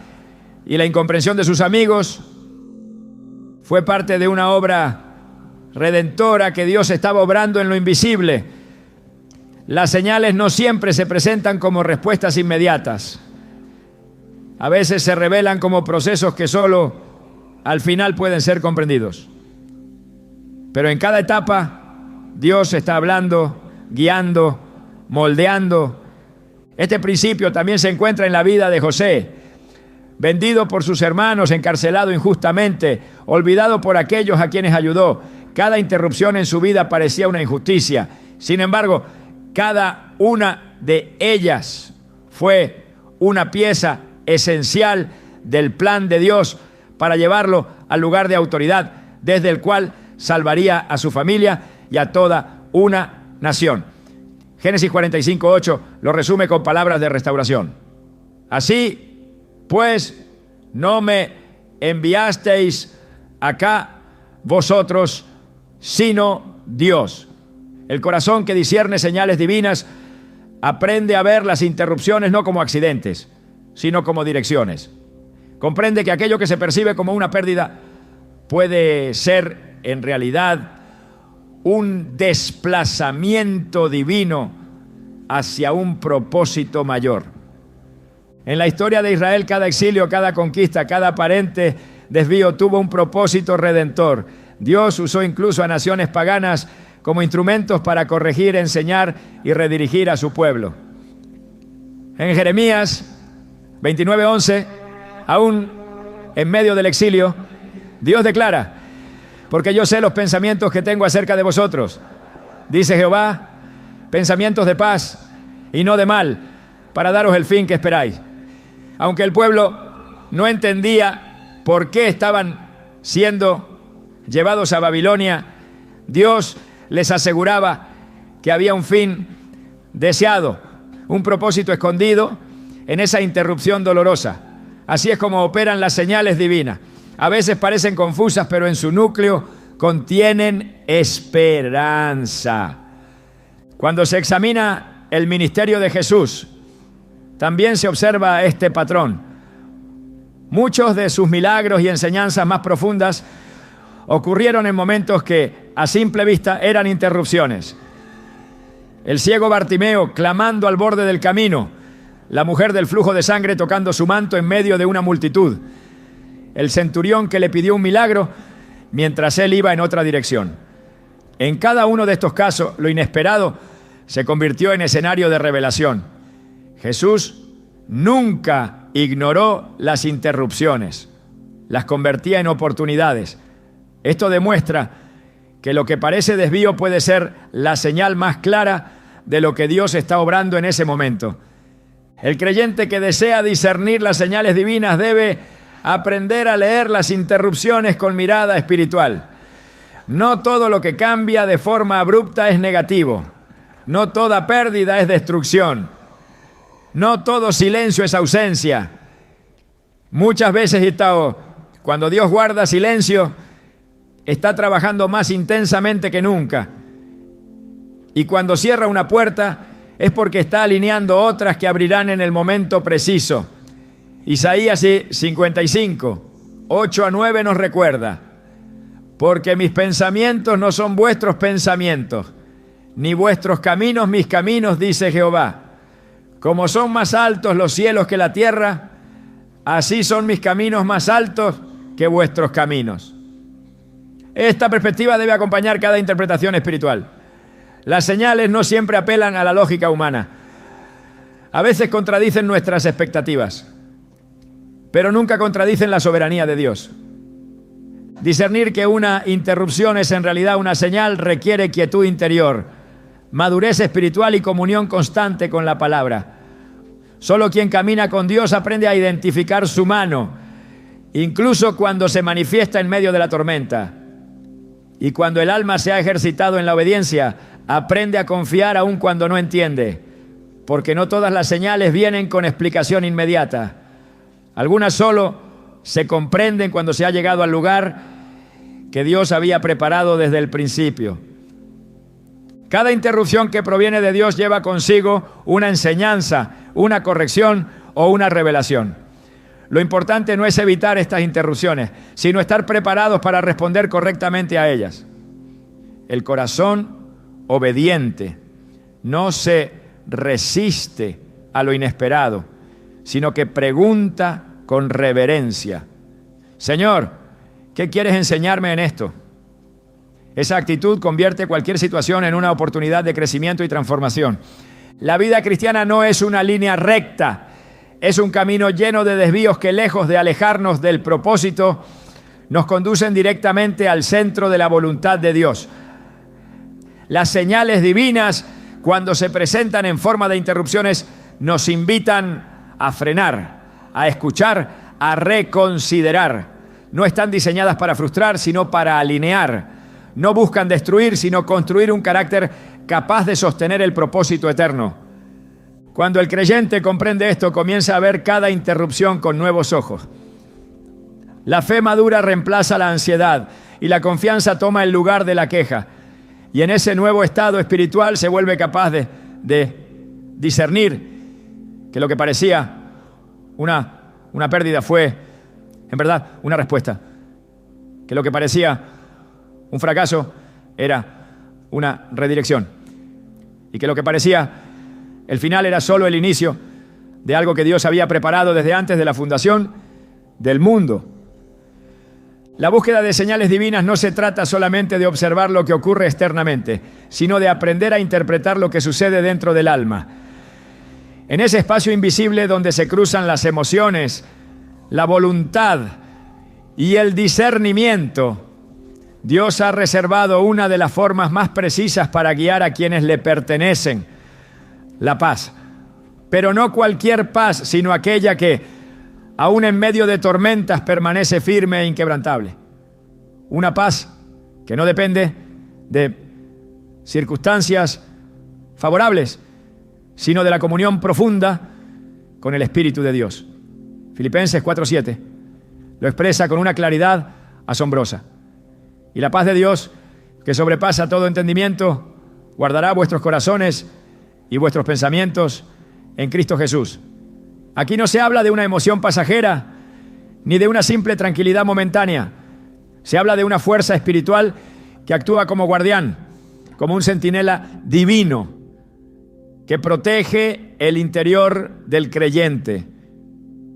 y la incomprensión de sus amigos, fue parte de una obra redentora que Dios estaba obrando en lo invisible. Las señales no siempre se presentan como respuestas inmediatas. A veces se revelan como procesos que solo al final pueden ser comprendidos. Pero en cada etapa, Dios está hablando, guiando, moldeando. Este principio también se encuentra en la vida de José, vendido por sus hermanos, encarcelado injustamente, olvidado por aquellos a quienes ayudó. Cada interrupción en su vida parecía una injusticia. Sin embargo, cada una de ellas fue una pieza esencial del plan de Dios para llevarlo al lugar de autoridad, desde el cual salvaría a su familia y a toda una nación. Génesis 45:8 lo resume con palabras de restauración. Así, pues, no me enviasteis acá vosotros, sino Dios. El corazón que discierne señales divinas aprende a ver las interrupciones no como accidentes, sino como direcciones. Comprende que aquello que se percibe como una pérdida puede ser en realidad un desplazamiento divino hacia un propósito mayor. En la historia de Israel, cada exilio, cada conquista, cada aparente desvío tuvo un propósito redentor. Dios usó incluso a naciones paganas como instrumentos para corregir, enseñar y redirigir a su pueblo. En Jeremías 29:11, aún en medio del exilio, Dios declara: porque yo sé los pensamientos que tengo acerca de vosotros, dice Jehová, pensamientos de paz y no de mal, para daros el fin que esperáis. Aunque el pueblo no entendía por qué estaban siendo llevados a Babilonia, Dios les aseguraba que había un fin deseado, un propósito escondido en esa interrupción dolorosa. Así es como operan las señales divinas. A veces parecen confusas, pero en su núcleo contienen esperanza. Cuando se examina el ministerio de Jesús, también se observa este patrón. Muchos de sus milagros y enseñanzas más profundas ocurrieron en momentos que, a simple vista, eran interrupciones. El ciego Bartimeo clamando al borde del camino, la mujer del flujo de sangre tocando su manto en medio de una multitud, el centurión que le pidió un milagro mientras él iba en otra dirección. En cada uno de estos casos, lo inesperado se convirtió en escenario de revelación. Jesús nunca ignoró las interrupciones, las convertía en oportunidades. Esto demuestra que lo que parece desvío puede ser la señal más clara de lo que Dios está obrando en ese momento. El creyente que desea discernir las señales divinas debe aprender a leer las interrupciones con mirada espiritual. No todo lo que cambia de forma abrupta es negativo. No toda pérdida es destrucción. No todo silencio es ausencia. Muchas veces, Gustavo, cuando Dios guarda silencio, está trabajando más intensamente que nunca. Y cuando cierra una puerta, es porque está alineando otras que abrirán en el momento preciso. Isaías 55, 8-9 nos recuerda: porque mis pensamientos no son vuestros pensamientos, ni vuestros caminos mis caminos, dice Jehová. Como son más altos los cielos que la tierra, así son mis caminos más altos que vuestros caminos. Esta perspectiva debe acompañar cada interpretación espiritual. Las señales no siempre apelan a la lógica humana. A veces contradicen nuestras expectativas, pero nunca contradicen la soberanía de Dios. Discernir que una interrupción es en realidad una señal requiere quietud interior, madurez espiritual y comunión constante con la palabra. Solo quien camina con Dios aprende a identificar su mano, incluso cuando se manifiesta en medio de la tormenta. Y cuando el alma se ha ejercitado en la obediencia, aprende a confiar aun cuando no entiende, porque no todas las señales vienen con explicación inmediata. Algunas solo se comprenden cuando se ha llegado al lugar que Dios había preparado desde el principio. Cada interrupción que proviene de Dios lleva consigo una enseñanza, una corrección o una revelación. Lo importante no es evitar estas interrupciones, sino estar preparados para responder correctamente a ellas. El corazón obediente no se resiste a lo inesperado, sino que pregunta con reverencia: Señor, ¿qué quieres enseñarme en esto? Esa actitud convierte cualquier situación en una oportunidad de crecimiento y transformación. La vida cristiana no es una línea recta, es un camino lleno de desvíos que, lejos de alejarnos del propósito, nos conducen directamente al centro de la voluntad de Dios. Las señales divinas, cuando se presentan en forma de interrupciones, nos invitan a frenar, a escuchar, a reconsiderar. No están diseñadas para frustrar, sino para alinear. No buscan destruir, sino construir un carácter capaz de sostener el propósito eterno. Cuando el creyente comprende esto, comienza a ver cada interrupción con nuevos ojos. La fe madura reemplaza la ansiedad y la confianza toma el lugar de la queja. Y en ese nuevo estado espiritual se vuelve capaz de discernir que lo que parecía una pérdida fue, en verdad, una respuesta. Que lo que parecía un fracaso era una redirección. Y que lo que parecía el final era solo el inicio de algo que Dios había preparado desde antes de la fundación del mundo. La búsqueda de señales divinas no se trata solamente de observar lo que ocurre externamente, sino de aprender a interpretar lo que sucede dentro del alma. En ese espacio invisible donde se cruzan las emociones, la voluntad y el discernimiento, Dios ha reservado una de las formas más precisas para guiar a quienes le pertenecen: la paz. Pero no cualquier paz, sino aquella que, aún en medio de tormentas, permanece firme e inquebrantable. Una paz que no depende de circunstancias favorables, sino de la comunión profunda con el Espíritu de Dios. Filipenses 4:7 lo expresa con una claridad asombrosa. Y la paz de Dios, que sobrepasa todo entendimiento, guardará vuestros corazones y vuestros pensamientos en Cristo Jesús. Aquí no se habla de una emoción pasajera, ni de una simple tranquilidad momentánea. Se habla de una fuerza espiritual que actúa como guardián, como un centinela divino, que protege el interior del creyente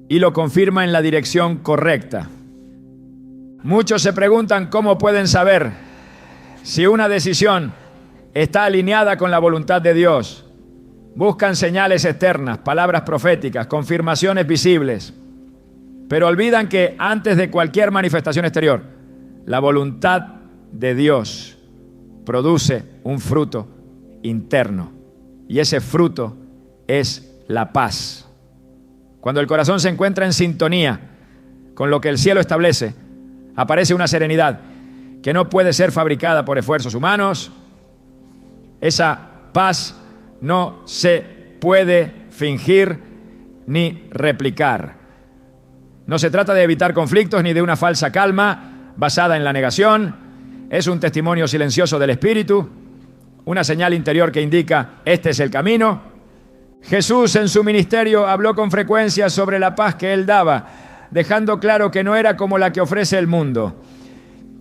y lo confirma en la dirección correcta. Muchos se preguntan cómo pueden saber si una decisión está alineada con la voluntad de Dios. Buscan señales externas, palabras proféticas, confirmaciones visibles, pero olvidan que antes de cualquier manifestación exterior, la voluntad de Dios produce un fruto interno, y ese fruto es la paz. Cuando el corazón se encuentra en sintonía con lo que el cielo establece, aparece una serenidad que no puede ser fabricada por esfuerzos humanos. Esa paz no se puede fingir ni replicar. No se trata de evitar conflictos ni de una falsa calma basada en la negación. Es un testimonio silencioso del Espíritu, una señal interior que indica: este es el camino. Jesús en su ministerio habló con frecuencia sobre la paz que Él daba, dejando claro que no era como la que ofrece el mundo.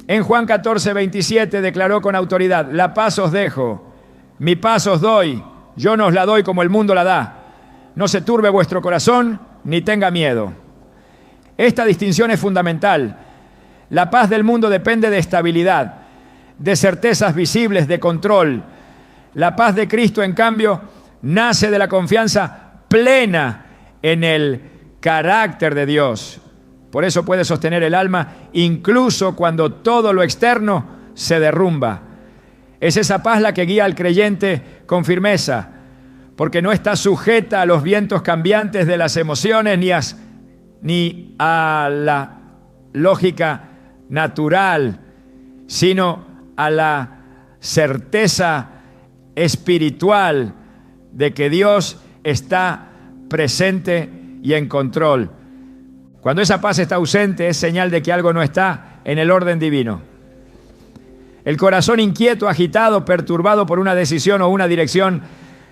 En Juan 14:27 declaró con autoridad: la paz os dejo, mi paz os doy, yo no os la doy como el mundo la da. No se turbe vuestro corazón, ni tenga miedo. Esta distinción es fundamental. La paz del mundo depende de estabilidad, de certezas visibles, de control. La paz de Cristo, en cambio, nace de la confianza plena en el carácter de Dios. Por eso puede sostener el alma incluso cuando todo lo externo se derrumba. Es esa paz la que guía al creyente con firmeza, porque no está sujeta a los vientos cambiantes de las emociones ni a la lógica natural, sino a la certeza espiritual de que Dios está presente y en control. Cuando esa paz está ausente, es señal de que algo no está en el orden divino. El corazón inquieto, agitado, perturbado por una decisión o una dirección,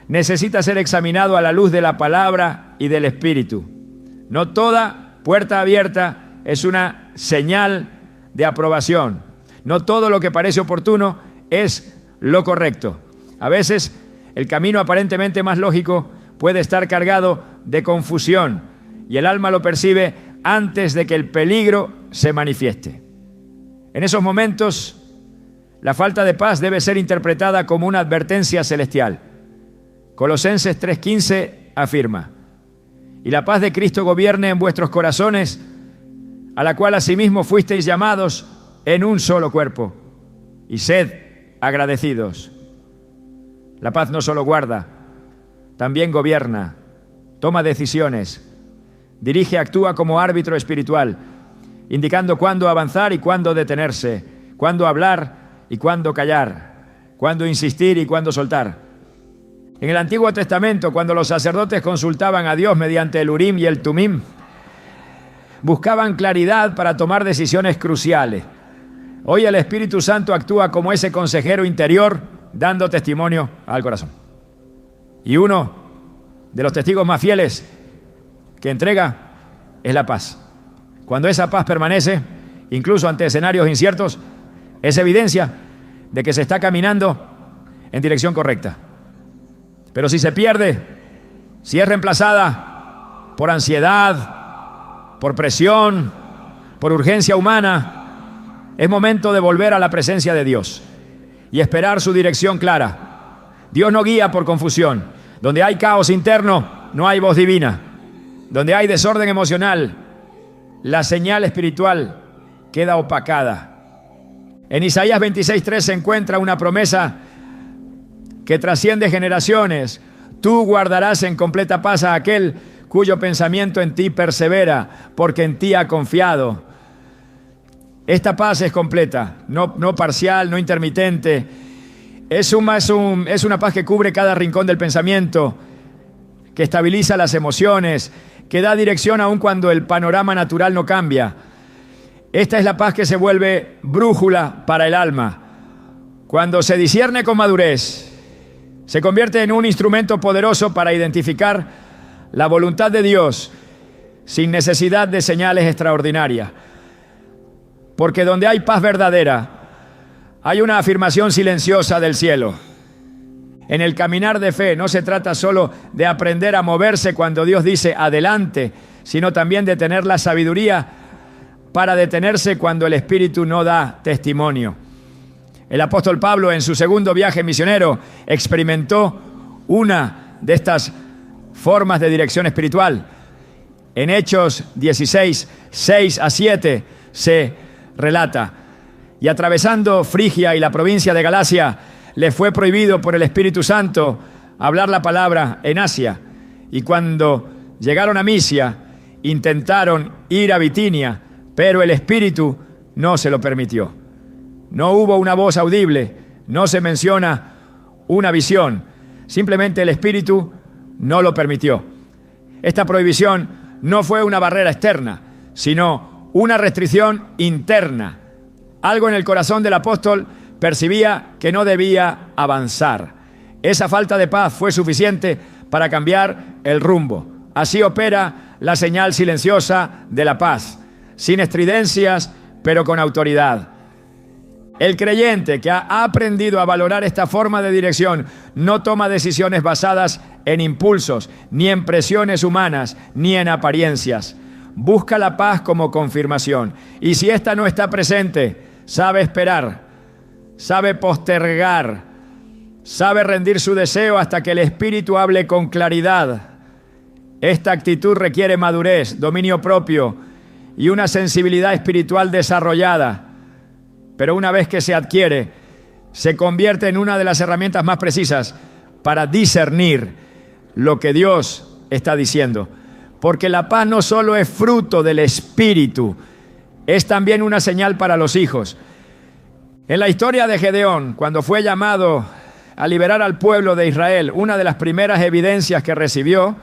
necesita ser examinado a la luz de la palabra y del Espíritu. No toda puerta abierta es una señal de aprobación. No todo lo que parece oportuno es lo correcto. A veces el camino aparentemente más lógico puede estar cargado de confusión y el alma lo percibe antes de que el peligro se manifieste. En esos momentos, la falta de paz debe ser interpretada como una advertencia celestial. Colosenses 3:15 afirma: y la paz de Cristo gobierne en vuestros corazones, a la cual asimismo fuisteis llamados en un solo cuerpo, y sed agradecidos. La paz no solo guarda, también gobierna, toma decisiones, dirige, actúa como árbitro espiritual, indicando cuándo avanzar y cuándo detenerse, cuándo hablar y cuándo callar, cuándo insistir y cuándo soltar. En el Antiguo Testamento, cuando los sacerdotes consultaban a Dios mediante el Urim y el Tumim, buscaban claridad para tomar decisiones cruciales. Hoy el Espíritu Santo actúa como ese consejero interior, dando testimonio al corazón. Y uno de los testigos más fieles que entrega es la paz. Cuando esa paz permanece, incluso ante escenarios inciertos, es evidencia de que se está caminando en dirección correcta. Pero si se pierde, si es reemplazada por ansiedad, por presión, por urgencia humana, es momento de volver a la presencia de Dios y esperar su dirección clara. Dios no guía por confusión. Donde hay caos interno, no hay voz divina. Donde hay desorden emocional, la señal espiritual queda opacada. En Isaías 26:3 se encuentra una promesa que trasciende generaciones. Tú guardarás en completa paz a aquel cuyo pensamiento en ti persevera, porque en ti ha confiado. Esta paz es completa, no parcial, no intermitente. Es una paz que cubre cada rincón del pensamiento, que estabiliza las emociones, que da dirección aun cuando el panorama natural no cambia. Esta es la paz que se vuelve brújula para el alma. Cuando se discierne con madurez, se convierte en un instrumento poderoso para identificar la voluntad de Dios sin necesidad de señales extraordinarias. Porque donde hay paz verdadera, hay una afirmación silenciosa del cielo. En el caminar de fe no se trata solo de aprender a moverse cuando Dios dice adelante, sino también de tener la sabiduría para detenerse cuando el Espíritu no da testimonio. El apóstol Pablo, en su segundo viaje misionero, experimentó una de estas formas de dirección espiritual. En Hechos 16, 6-7 se relata: y atravesando Frigia y la provincia de Galacia, le fue prohibido por el Espíritu Santo hablar la palabra en Asia. Y cuando Llegaron a Misia, intentaron ir a Bitinia, pero el Espíritu no se lo permitió. No hubo una voz audible, no se menciona una visión, simplemente el Espíritu no lo permitió. Esta prohibición no fue una barrera externa, sino una restricción interna. Algo en el corazón del apóstol percibía que no debía avanzar. Esa falta de paz fue suficiente para cambiar el rumbo. Así opera la señal silenciosa de la paz, sin estridencias, pero con autoridad. El creyente que ha aprendido a valorar esta forma de dirección no toma decisiones basadas en impulsos, ni en presiones humanas, ni en apariencias. Busca la paz como confirmación. Y si ésta no está presente, sabe esperar, sabe postergar, sabe rendir su deseo hasta que el Espíritu hable con claridad. Esta actitud requiere madurez, dominio propio y una sensibilidad espiritual desarrollada. Pero una vez que se adquiere, se convierte en una de las herramientas más precisas para discernir lo que Dios está diciendo. Porque la paz no solo es fruto del Espíritu, es también una señal para los hijos. En la historia de Gedeón, cuando fue llamado a liberar al pueblo de Israel, una de las primeras evidencias que recibió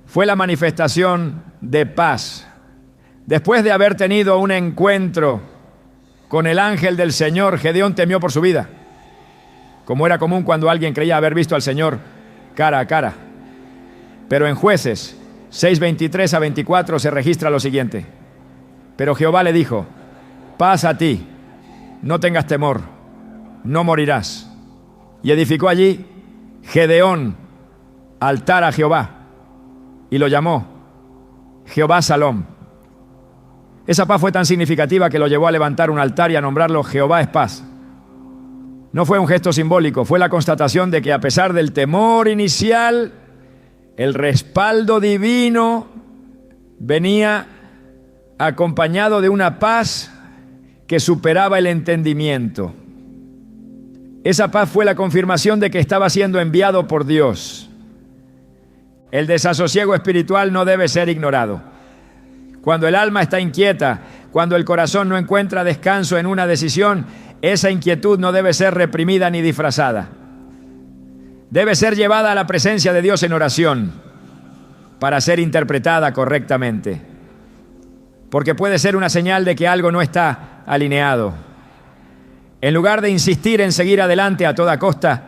fue la manifestación de paz. Después de haber tenido un encuentro con el ángel del Señor, Gedeón temió por su vida, como era común cuando alguien creía haber visto al Señor cara a cara. Pero en Jueces 6:23 a 24 se registra lo siguiente: pero Jehová le dijo, paz a ti, no tengas temor, no morirás. Y edificó allí Gedeón altar a Jehová y lo llamó Jehová Salom. Esa paz fue tan significativa que lo llevó a levantar un altar y a nombrarlo Jehová es paz. No fue un gesto simbólico, fue la constatación de que a pesar del temor inicial, el respaldo divino venía acompañado de una paz que superaba el entendimiento. Esa paz fue la confirmación de que estaba siendo enviado por Dios. El desasosiego espiritual no debe ser ignorado. Cuando el alma está inquieta, cuando el corazón no encuentra descanso en una decisión, esa inquietud no debe ser reprimida ni disfrazada. Debe ser llevada a la presencia de Dios en oración para ser interpretada correctamente. Porque puede ser una señal de que algo no está alineado. En lugar de insistir en seguir adelante a toda costa,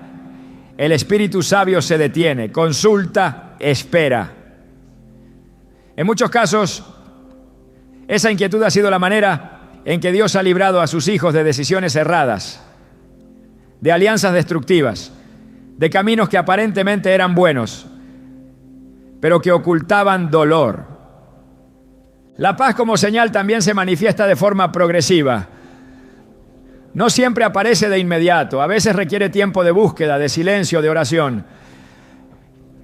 el espíritu sabio se detiene, consulta, espera. En muchos casos, esa inquietud ha sido la manera en que Dios ha librado a sus hijos de decisiones erradas, de alianzas destructivas, de caminos que aparentemente eran buenos, pero que ocultaban dolor. La paz como señal también se manifiesta de forma progresiva. No siempre aparece de inmediato, a veces requiere tiempo de búsqueda, de silencio, de oración.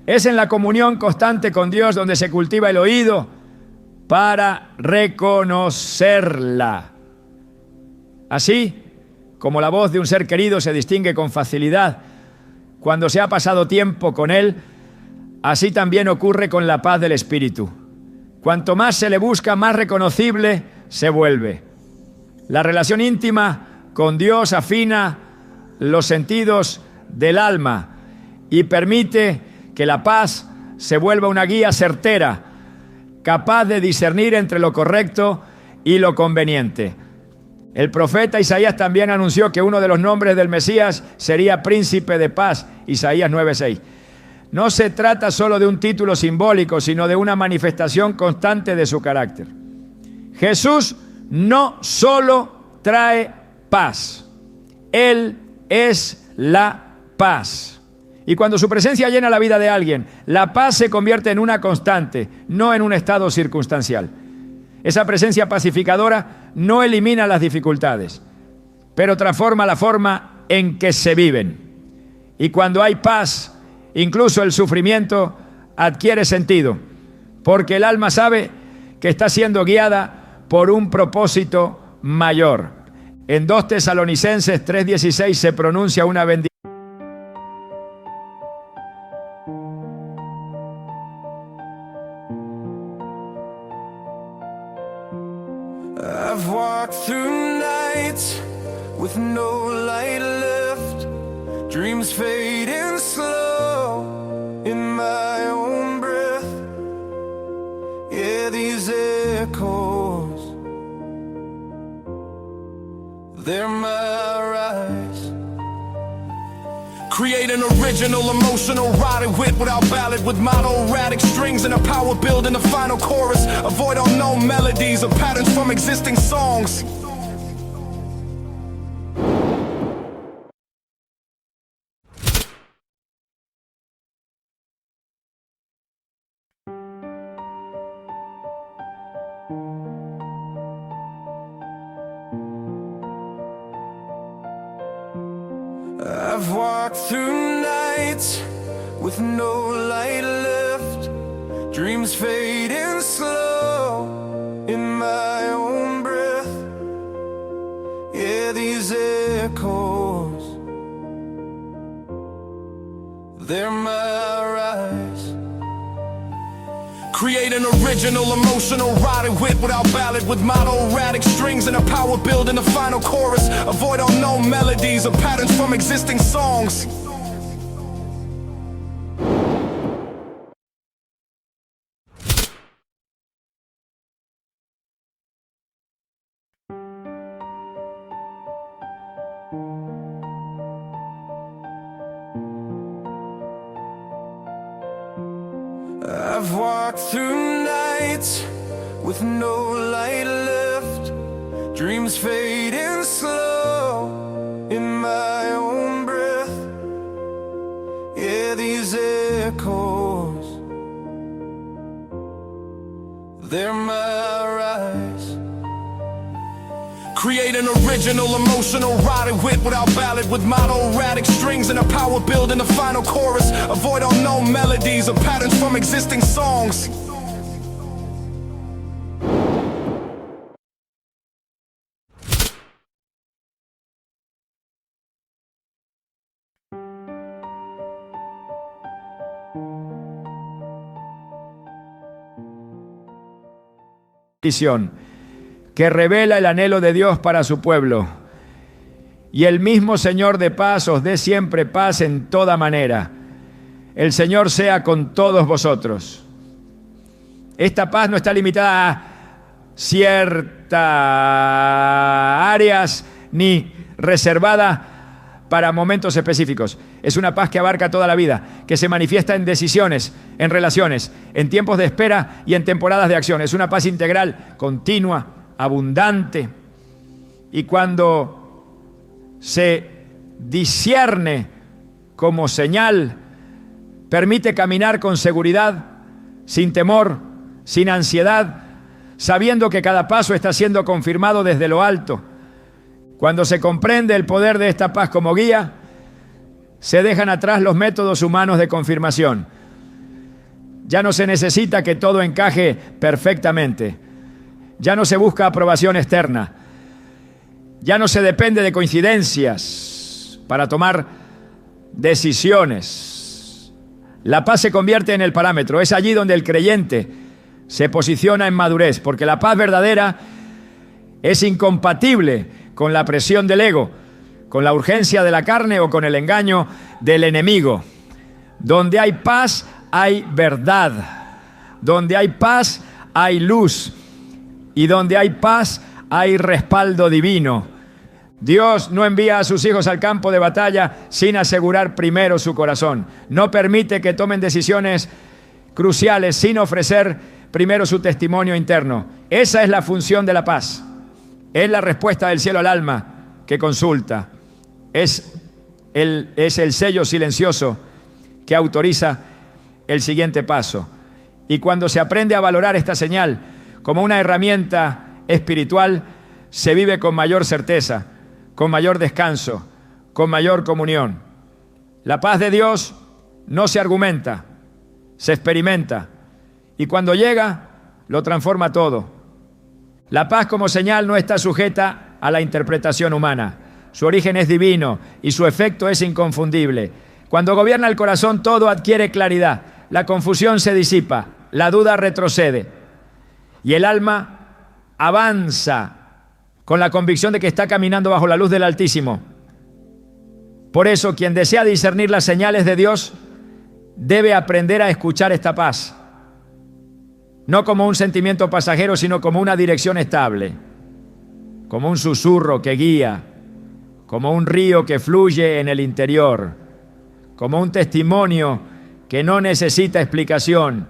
Es en la comunión constante con Dios donde se cultiva el oído para reconocerla. Así como la voz de un ser querido se distingue con facilidad cuando se ha pasado tiempo con él, así también ocurre con la paz del Espíritu. Cuanto más se le busca, más reconocible se vuelve. La relación íntima con Dios afina los sentidos del alma y permite que la paz se vuelva una guía certera, capaz de discernir entre lo correcto y lo conveniente. El profeta Isaías también anunció que uno de los nombres del Mesías sería Príncipe de Paz, Isaías 9:6. No se trata solo de un título simbólico, sino de una manifestación constante de su carácter. Jesús no solo trae paz, Él es la paz. Y cuando su presencia llena la vida de alguien, la paz se convierte en una constante, no en un estado circunstancial. Esa presencia pacificadora no elimina las dificultades, pero transforma la forma en que se viven. Y cuando hay paz, incluso el sufrimiento adquiere sentido, porque el alma sabe que está siendo guiada por un propósito mayor. En 2 Tesalonicenses 3:16 se pronuncia una bendición. nights with no light left, dreams fading slow in my own breath. Yeah, these echoes, they're my rise. Create an original, emotional, rotted wit without ballad, with mono-radic strings and a power build in the final chorus. Avoid unknown melodies or patterns from existing songs. I've walked through nights with no light left, dreams fading slow in my own breath. Yeah, these echoes, they're my rise. Create an original, emotional, rotted wit without ballad, with mono-radic strings and a power build in the final chorus. Avoid unknown melodies or patterns from existing songs. I've walked through nights with no light left, dreams fading slow in my own breath. Yeah, these echoes, they're my rise. Create an original, emotional, rotted wit without ballad, with mono-radic strings and a power build in the final chorus. Avoid unknown melodies or patterns from existing songs. Que revela el anhelo de Dios para su pueblo. Y el mismo Señor de paz os dé siempre paz en toda manera. El Señor sea con todos vosotros. Esta paz no está limitada a ciertas áreas ni reservada para momentos específicos. Es una paz que abarca toda la vida, que se manifiesta en decisiones, en relaciones, en tiempos de espera y en temporadas de acción. Es una paz integral, continua, abundante, y cuando se discierne como señal, permite caminar con seguridad, sin temor, sin ansiedad, sabiendo que cada paso está siendo confirmado desde lo alto. Cuando se comprende el poder de esta paz como guía, se dejan atrás los métodos humanos de confirmación. Ya no se necesita que todo encaje perfectamente. Ya no se busca aprobación externa. Ya no se depende de coincidencias para tomar decisiones. La paz se convierte en el parámetro. Es allí donde el creyente se posiciona en madurez, porque la paz verdadera es incompatible con la presión del ego, con la urgencia de la carne o con el engaño del enemigo. Donde hay paz, hay verdad. Donde hay paz, hay luz. Y donde hay paz, hay respaldo divino. Dios no envía a sus hijos al campo de batalla sin asegurar primero su corazón. No permite que tomen decisiones cruciales sin ofrecer primero su testimonio interno. Esa es la función de la paz. Es la respuesta del cielo al alma que consulta. Es el sello silencioso que autoriza el siguiente paso. Y cuando se aprende a valorar esta señal como una herramienta espiritual, se vive con mayor certeza, con mayor descanso, con mayor comunión. La paz de Dios no se argumenta, se experimenta. Y cuando llega, lo transforma todo. La paz como señal no está sujeta a la interpretación humana. Su origen es divino y su efecto es inconfundible. Cuando gobierna el corazón, todo adquiere claridad. La confusión se disipa, la duda retrocede y el alma avanza con la convicción de que está caminando bajo la luz del Altísimo. Por eso, quien desea discernir las señales de Dios debe aprender a escuchar esta paz, no como un sentimiento pasajero, sino como una dirección estable, como un susurro que guía, como un río que fluye en el interior, como un testimonio que no necesita explicación,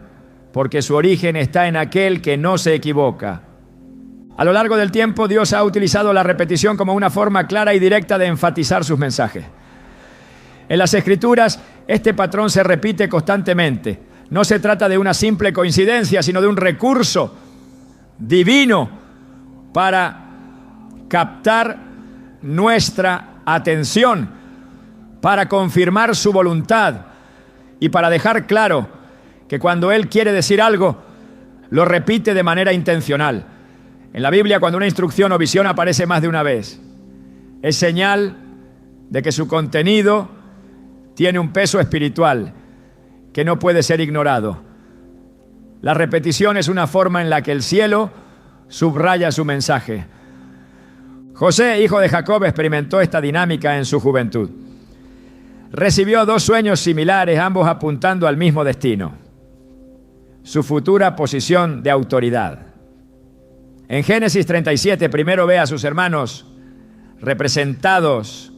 porque su origen está en aquel que no se equivoca. A lo largo del tiempo, Dios ha utilizado la repetición como una forma clara y directa de enfatizar sus mensajes. En las Escrituras, este patrón se repite constantemente. No se trata de una simple coincidencia, sino de un recurso divino para captar nuestra atención, para confirmar su voluntad y para dejar claro que cuando Él quiere decir algo, lo repite de manera intencional. En la Biblia, cuando una instrucción o visión aparece más de una vez, es señal de que su contenido tiene un peso espiritual que no puede ser ignorado. La repetición es una forma en la que el cielo subraya su mensaje. José, hijo de Jacob, experimentó esta dinámica en su juventud. Recibió 2 sueños similares, ambos apuntando al mismo destino: su futura posición de autoridad. En Génesis 37, primero ve a sus hermanos representados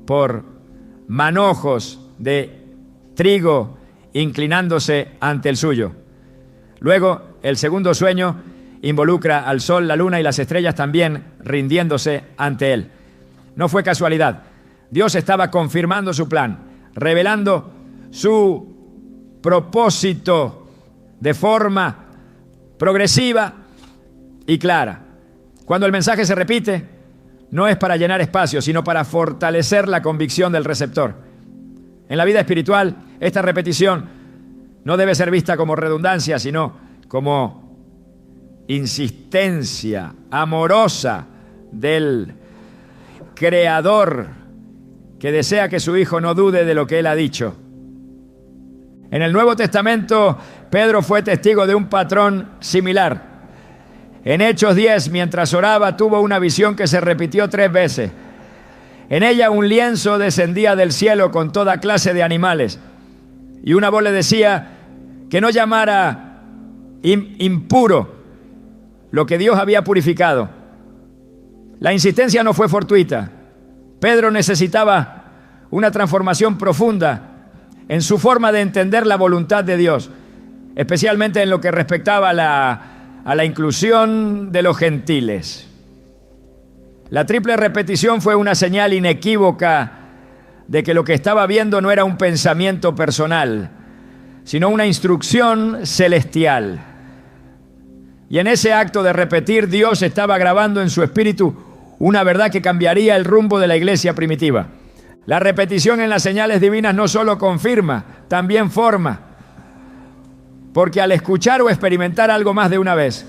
por manojos de trigo inclinándose ante el suyo. Luego, el segundo sueño involucra al sol, la luna y las estrellas también rindiéndose ante él. No fue casualidad. Dios estaba confirmando su plan, revelando su propósito de forma progresiva y clara. Cuando el mensaje se repite, no es para llenar espacio, sino para fortalecer la convicción del receptor. En la vida espiritual, esta repetición no debe ser vista como redundancia, sino como insistencia amorosa del Creador, que desea que su Hijo no dude de lo que Él ha dicho. En el Nuevo Testamento, Pedro fue testigo de un patrón similar. En Hechos 10, mientras oraba, tuvo una visión que se repitió 3 veces. En ella un lienzo descendía del cielo con toda clase de animales, y una voz le decía que no llamara impuro lo que Dios había purificado. La insistencia no fue fortuita. Pedro necesitaba una transformación profunda en su forma de entender la voluntad de Dios, especialmente en lo que respectaba a la inclusión de los gentiles. La triple repetición fue una señal inequívoca de que lo que estaba viendo no era un pensamiento personal, sino una instrucción celestial. Y en ese acto de repetir, Dios estaba grabando en su espíritu una verdad que cambiaría el rumbo de la iglesia primitiva. La repetición en las señales divinas no solo confirma, también forma. Porque al escuchar o experimentar algo más de una vez,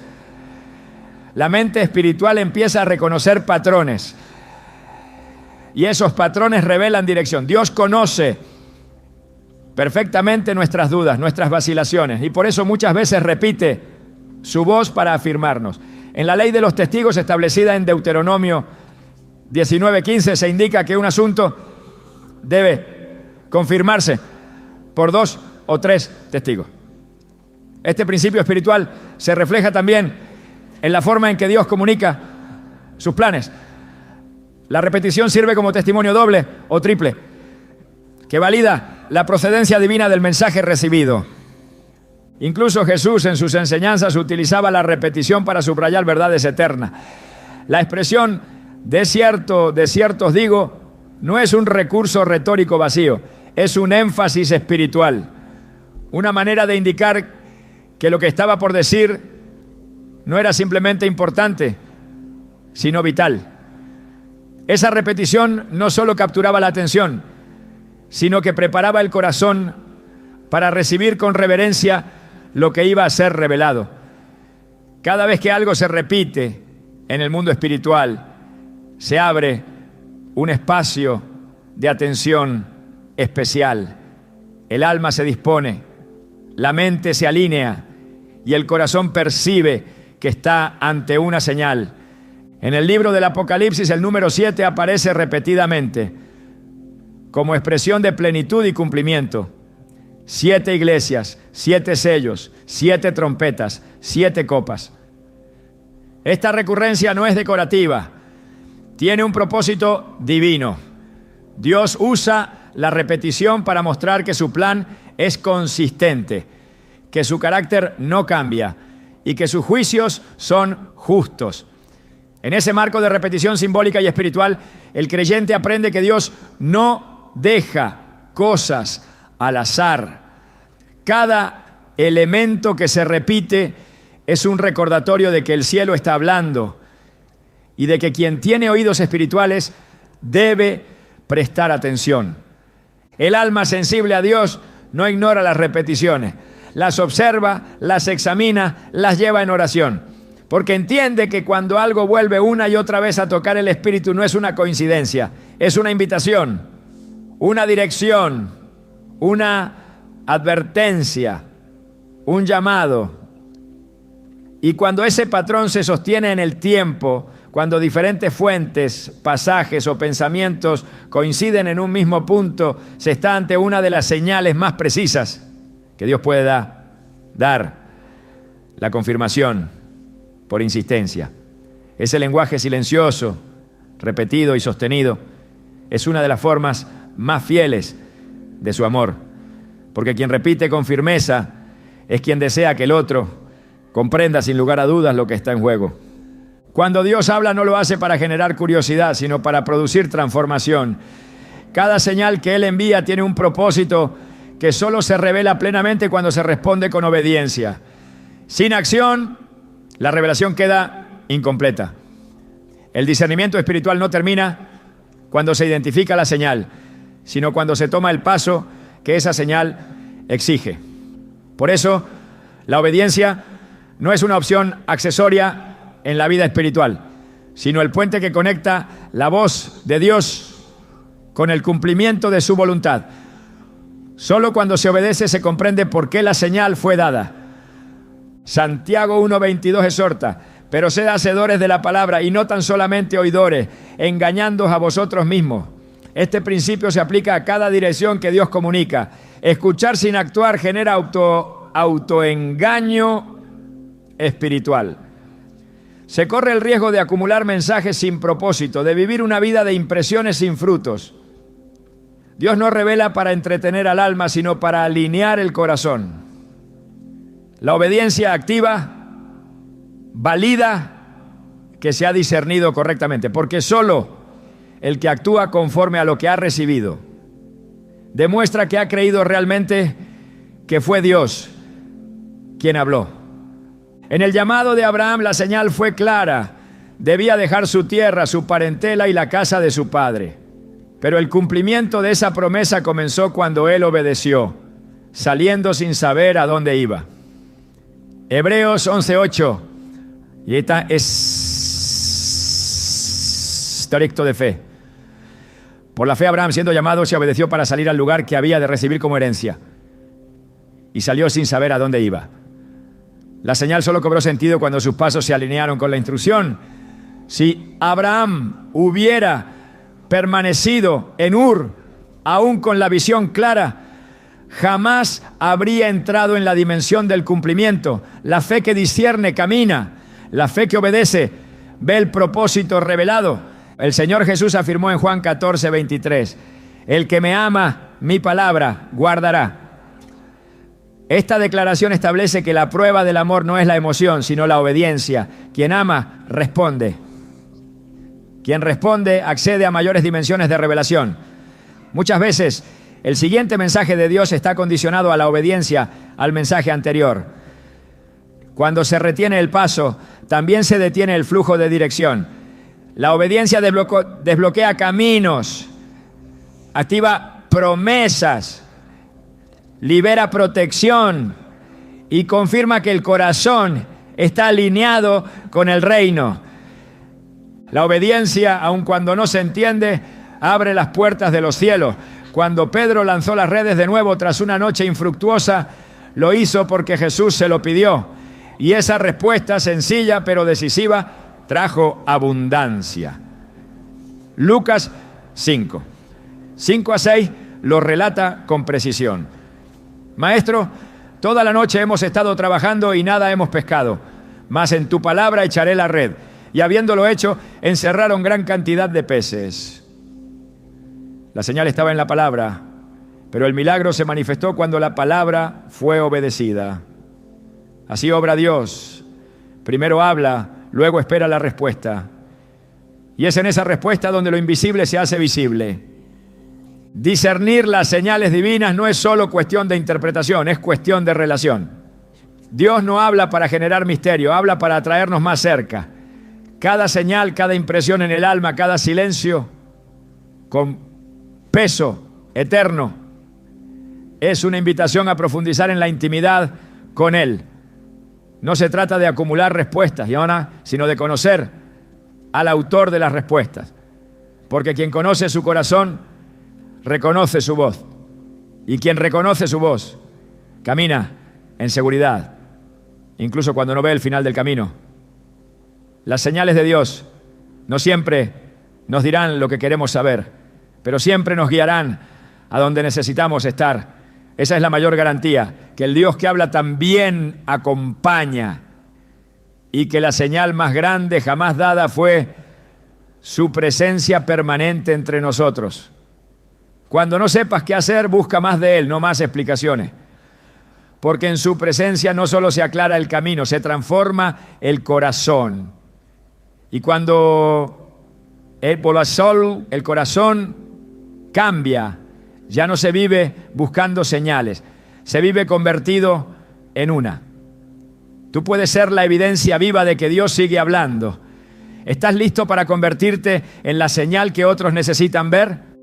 la mente espiritual empieza a reconocer patrones. Y esos patrones revelan dirección. Dios conoce perfectamente nuestras dudas, nuestras vacilaciones, y por eso muchas veces repite su voz para afirmarnos. En la ley de los testigos establecida en Deuteronomio 19:15 se indica que un asunto debe confirmarse por 2 o 3 testigos. Este principio espiritual se refleja también en la forma en que Dios comunica sus planes. La repetición sirve como testimonio doble o triple, que valida la procedencia divina del mensaje recibido. Incluso Jesús en sus enseñanzas utilizaba la repetición para subrayar verdades eternas. La expresión de cierto os digo no es un recurso retórico vacío, es un énfasis espiritual, una manera de indicar que lo que estaba por decir no era simplemente importante, sino vital. Esa repetición no solo capturaba la atención, sino que preparaba el corazón para recibir con reverencia lo que iba a ser revelado. Cada vez que algo se repite en el mundo espiritual, se abre un espacio de atención especial. El alma se dispone, la mente se alinea y el corazón percibe que está ante una señal. En el libro del Apocalipsis el número 7 aparece repetidamente como expresión de plenitud y cumplimiento. 7 iglesias, 7 sellos, 7 trompetas, 7 copas. Esta recurrencia no es decorativa, tiene un propósito divino. Dios usa la repetición para mostrar que su plan es consistente, que su carácter no cambia y que sus juicios son justos. En ese marco de repetición simbólica y espiritual, el creyente aprende que Dios no deja cosas al azar. Cada elemento que se repite es un recordatorio de que el cielo está hablando y de que quien tiene oídos espirituales debe prestar atención. El alma sensible a Dios no ignora las repeticiones, las observa, las examina, las lleva en oración, porque entiende que cuando algo vuelve una y otra vez a tocar el espíritu no es una coincidencia, es una invitación, una dirección, una advertencia, un llamado. Y cuando ese patrón se sostiene en el tiempo, cuando diferentes fuentes, pasajes o pensamientos coinciden en un mismo punto, se está ante una de las señales más precisas que Dios puede dar, la confirmación por insistencia. Ese lenguaje silencioso, repetido y sostenido es una de las formas más fieles de su amor, porque quien repite con firmeza es quien desea que el otro comprenda sin lugar a dudas lo que está en juego. Cuando Dios habla no lo hace para generar curiosidad, sino para producir transformación. Cada señal que Él envía tiene un propósito que solo se revela plenamente cuando se responde con obediencia. Sin acción, la revelación queda incompleta. El discernimiento espiritual no termina cuando se identifica la señal, sino cuando se toma el paso que esa señal exige. Por eso, la obediencia no es una opción accesoria en la vida espiritual, sino el puente que conecta la voz de Dios con el cumplimiento de su voluntad. Solo cuando se obedece se comprende por qué la señal fue dada. Santiago 1:22 exhorta: pero sed hacedores de la palabra y no tan solamente oidores, engañándoos a vosotros mismos. Este principio se aplica a cada dirección que Dios comunica. Escuchar sin actuar genera autoengaño espiritual. Se corre el riesgo de acumular mensajes sin propósito, de vivir una vida de impresiones sin frutos. Dios no revela para entretener al alma, sino para alinear el corazón. La obediencia activa valida que se ha discernido correctamente, porque solo el que actúa conforme a lo que ha recibido demuestra que ha creído realmente que fue Dios quien habló. En el llamado de Abraham la señal fue clara: debía dejar su tierra, su parentela y la casa de su padre. Pero el cumplimiento de esa promesa comenzó cuando él obedeció, saliendo sin saber a dónde iba. Hebreos 11:8, y esta es directo de fe. Por la fe Abraham, siendo llamado, se obedeció para salir al lugar que había de recibir como herencia, y salió sin saber a dónde iba. La señal solo cobró sentido cuando sus pasos se alinearon con la instrucción. Si Abraham hubiera permanecido en Ur, aún con la visión clara, jamás habría entrado en la dimensión del cumplimiento. La fe que discierne camina, la fe que obedece ve el propósito revelado. El Señor Jesús afirmó en Juan 14:23: el que me ama, mi palabra guardará. Esta declaración establece que la prueba del amor no es la emoción, sino la obediencia. Quien ama, responde. Quien responde accede a mayores dimensiones de revelación. Muchas veces, el siguiente mensaje de Dios está condicionado a la obediencia al mensaje anterior. Cuando se retiene el paso, también se detiene el flujo de dirección. La obediencia desbloquea caminos, activa promesas, libera protección y confirma que el corazón está alineado con el reino. La obediencia, aun cuando no se entiende, abre las puertas de los cielos. Cuando Pedro lanzó las redes de nuevo tras una noche infructuosa, lo hizo porque Jesús se lo pidió. Y esa respuesta sencilla pero decisiva trajo abundancia. Lucas 5. 5 a 6 lo relata con precisión. Maestro, toda la noche hemos estado trabajando y nada hemos pescado, mas en tu palabra echaré la red. Y habiéndolo hecho, encerraron gran cantidad de peces. La señal estaba en la palabra, pero el milagro se manifestó cuando la palabra fue obedecida. Así obra Dios. Primero habla, luego espera la respuesta. Y es en esa respuesta donde lo invisible se hace visible. Discernir las señales divinas no es solo cuestión de interpretación, es cuestión de relación. Dios no habla para generar misterio, habla para atraernos más cerca. Cada señal, cada impresión en el alma, cada silencio con peso eterno es una invitación a profundizar en la intimidad con Él. No se trata de acumular respuestas, sino de conocer al autor de las respuestas. Porque quien conoce su corazón, reconoce su voz. Y quien reconoce su voz, camina en seguridad, incluso cuando no ve el final del camino. Las señales de Dios no siempre nos dirán lo que queremos saber, pero siempre nos guiarán a donde necesitamos estar. Esa es la mayor garantía, que el Dios que habla también acompaña, y que la señal más grande jamás dada fue su presencia permanente entre nosotros. Cuando no sepas qué hacer, busca más de Él, no más explicaciones. Porque en su presencia no solo se aclara el camino, se transforma el corazón. Y cuando el corazón cambia, ya no se vive buscando señales, se vive convertido en una. Tú puedes ser la evidencia viva de que Dios sigue hablando. ¿Estás listo para convertirte en la señal que otros necesitan ver?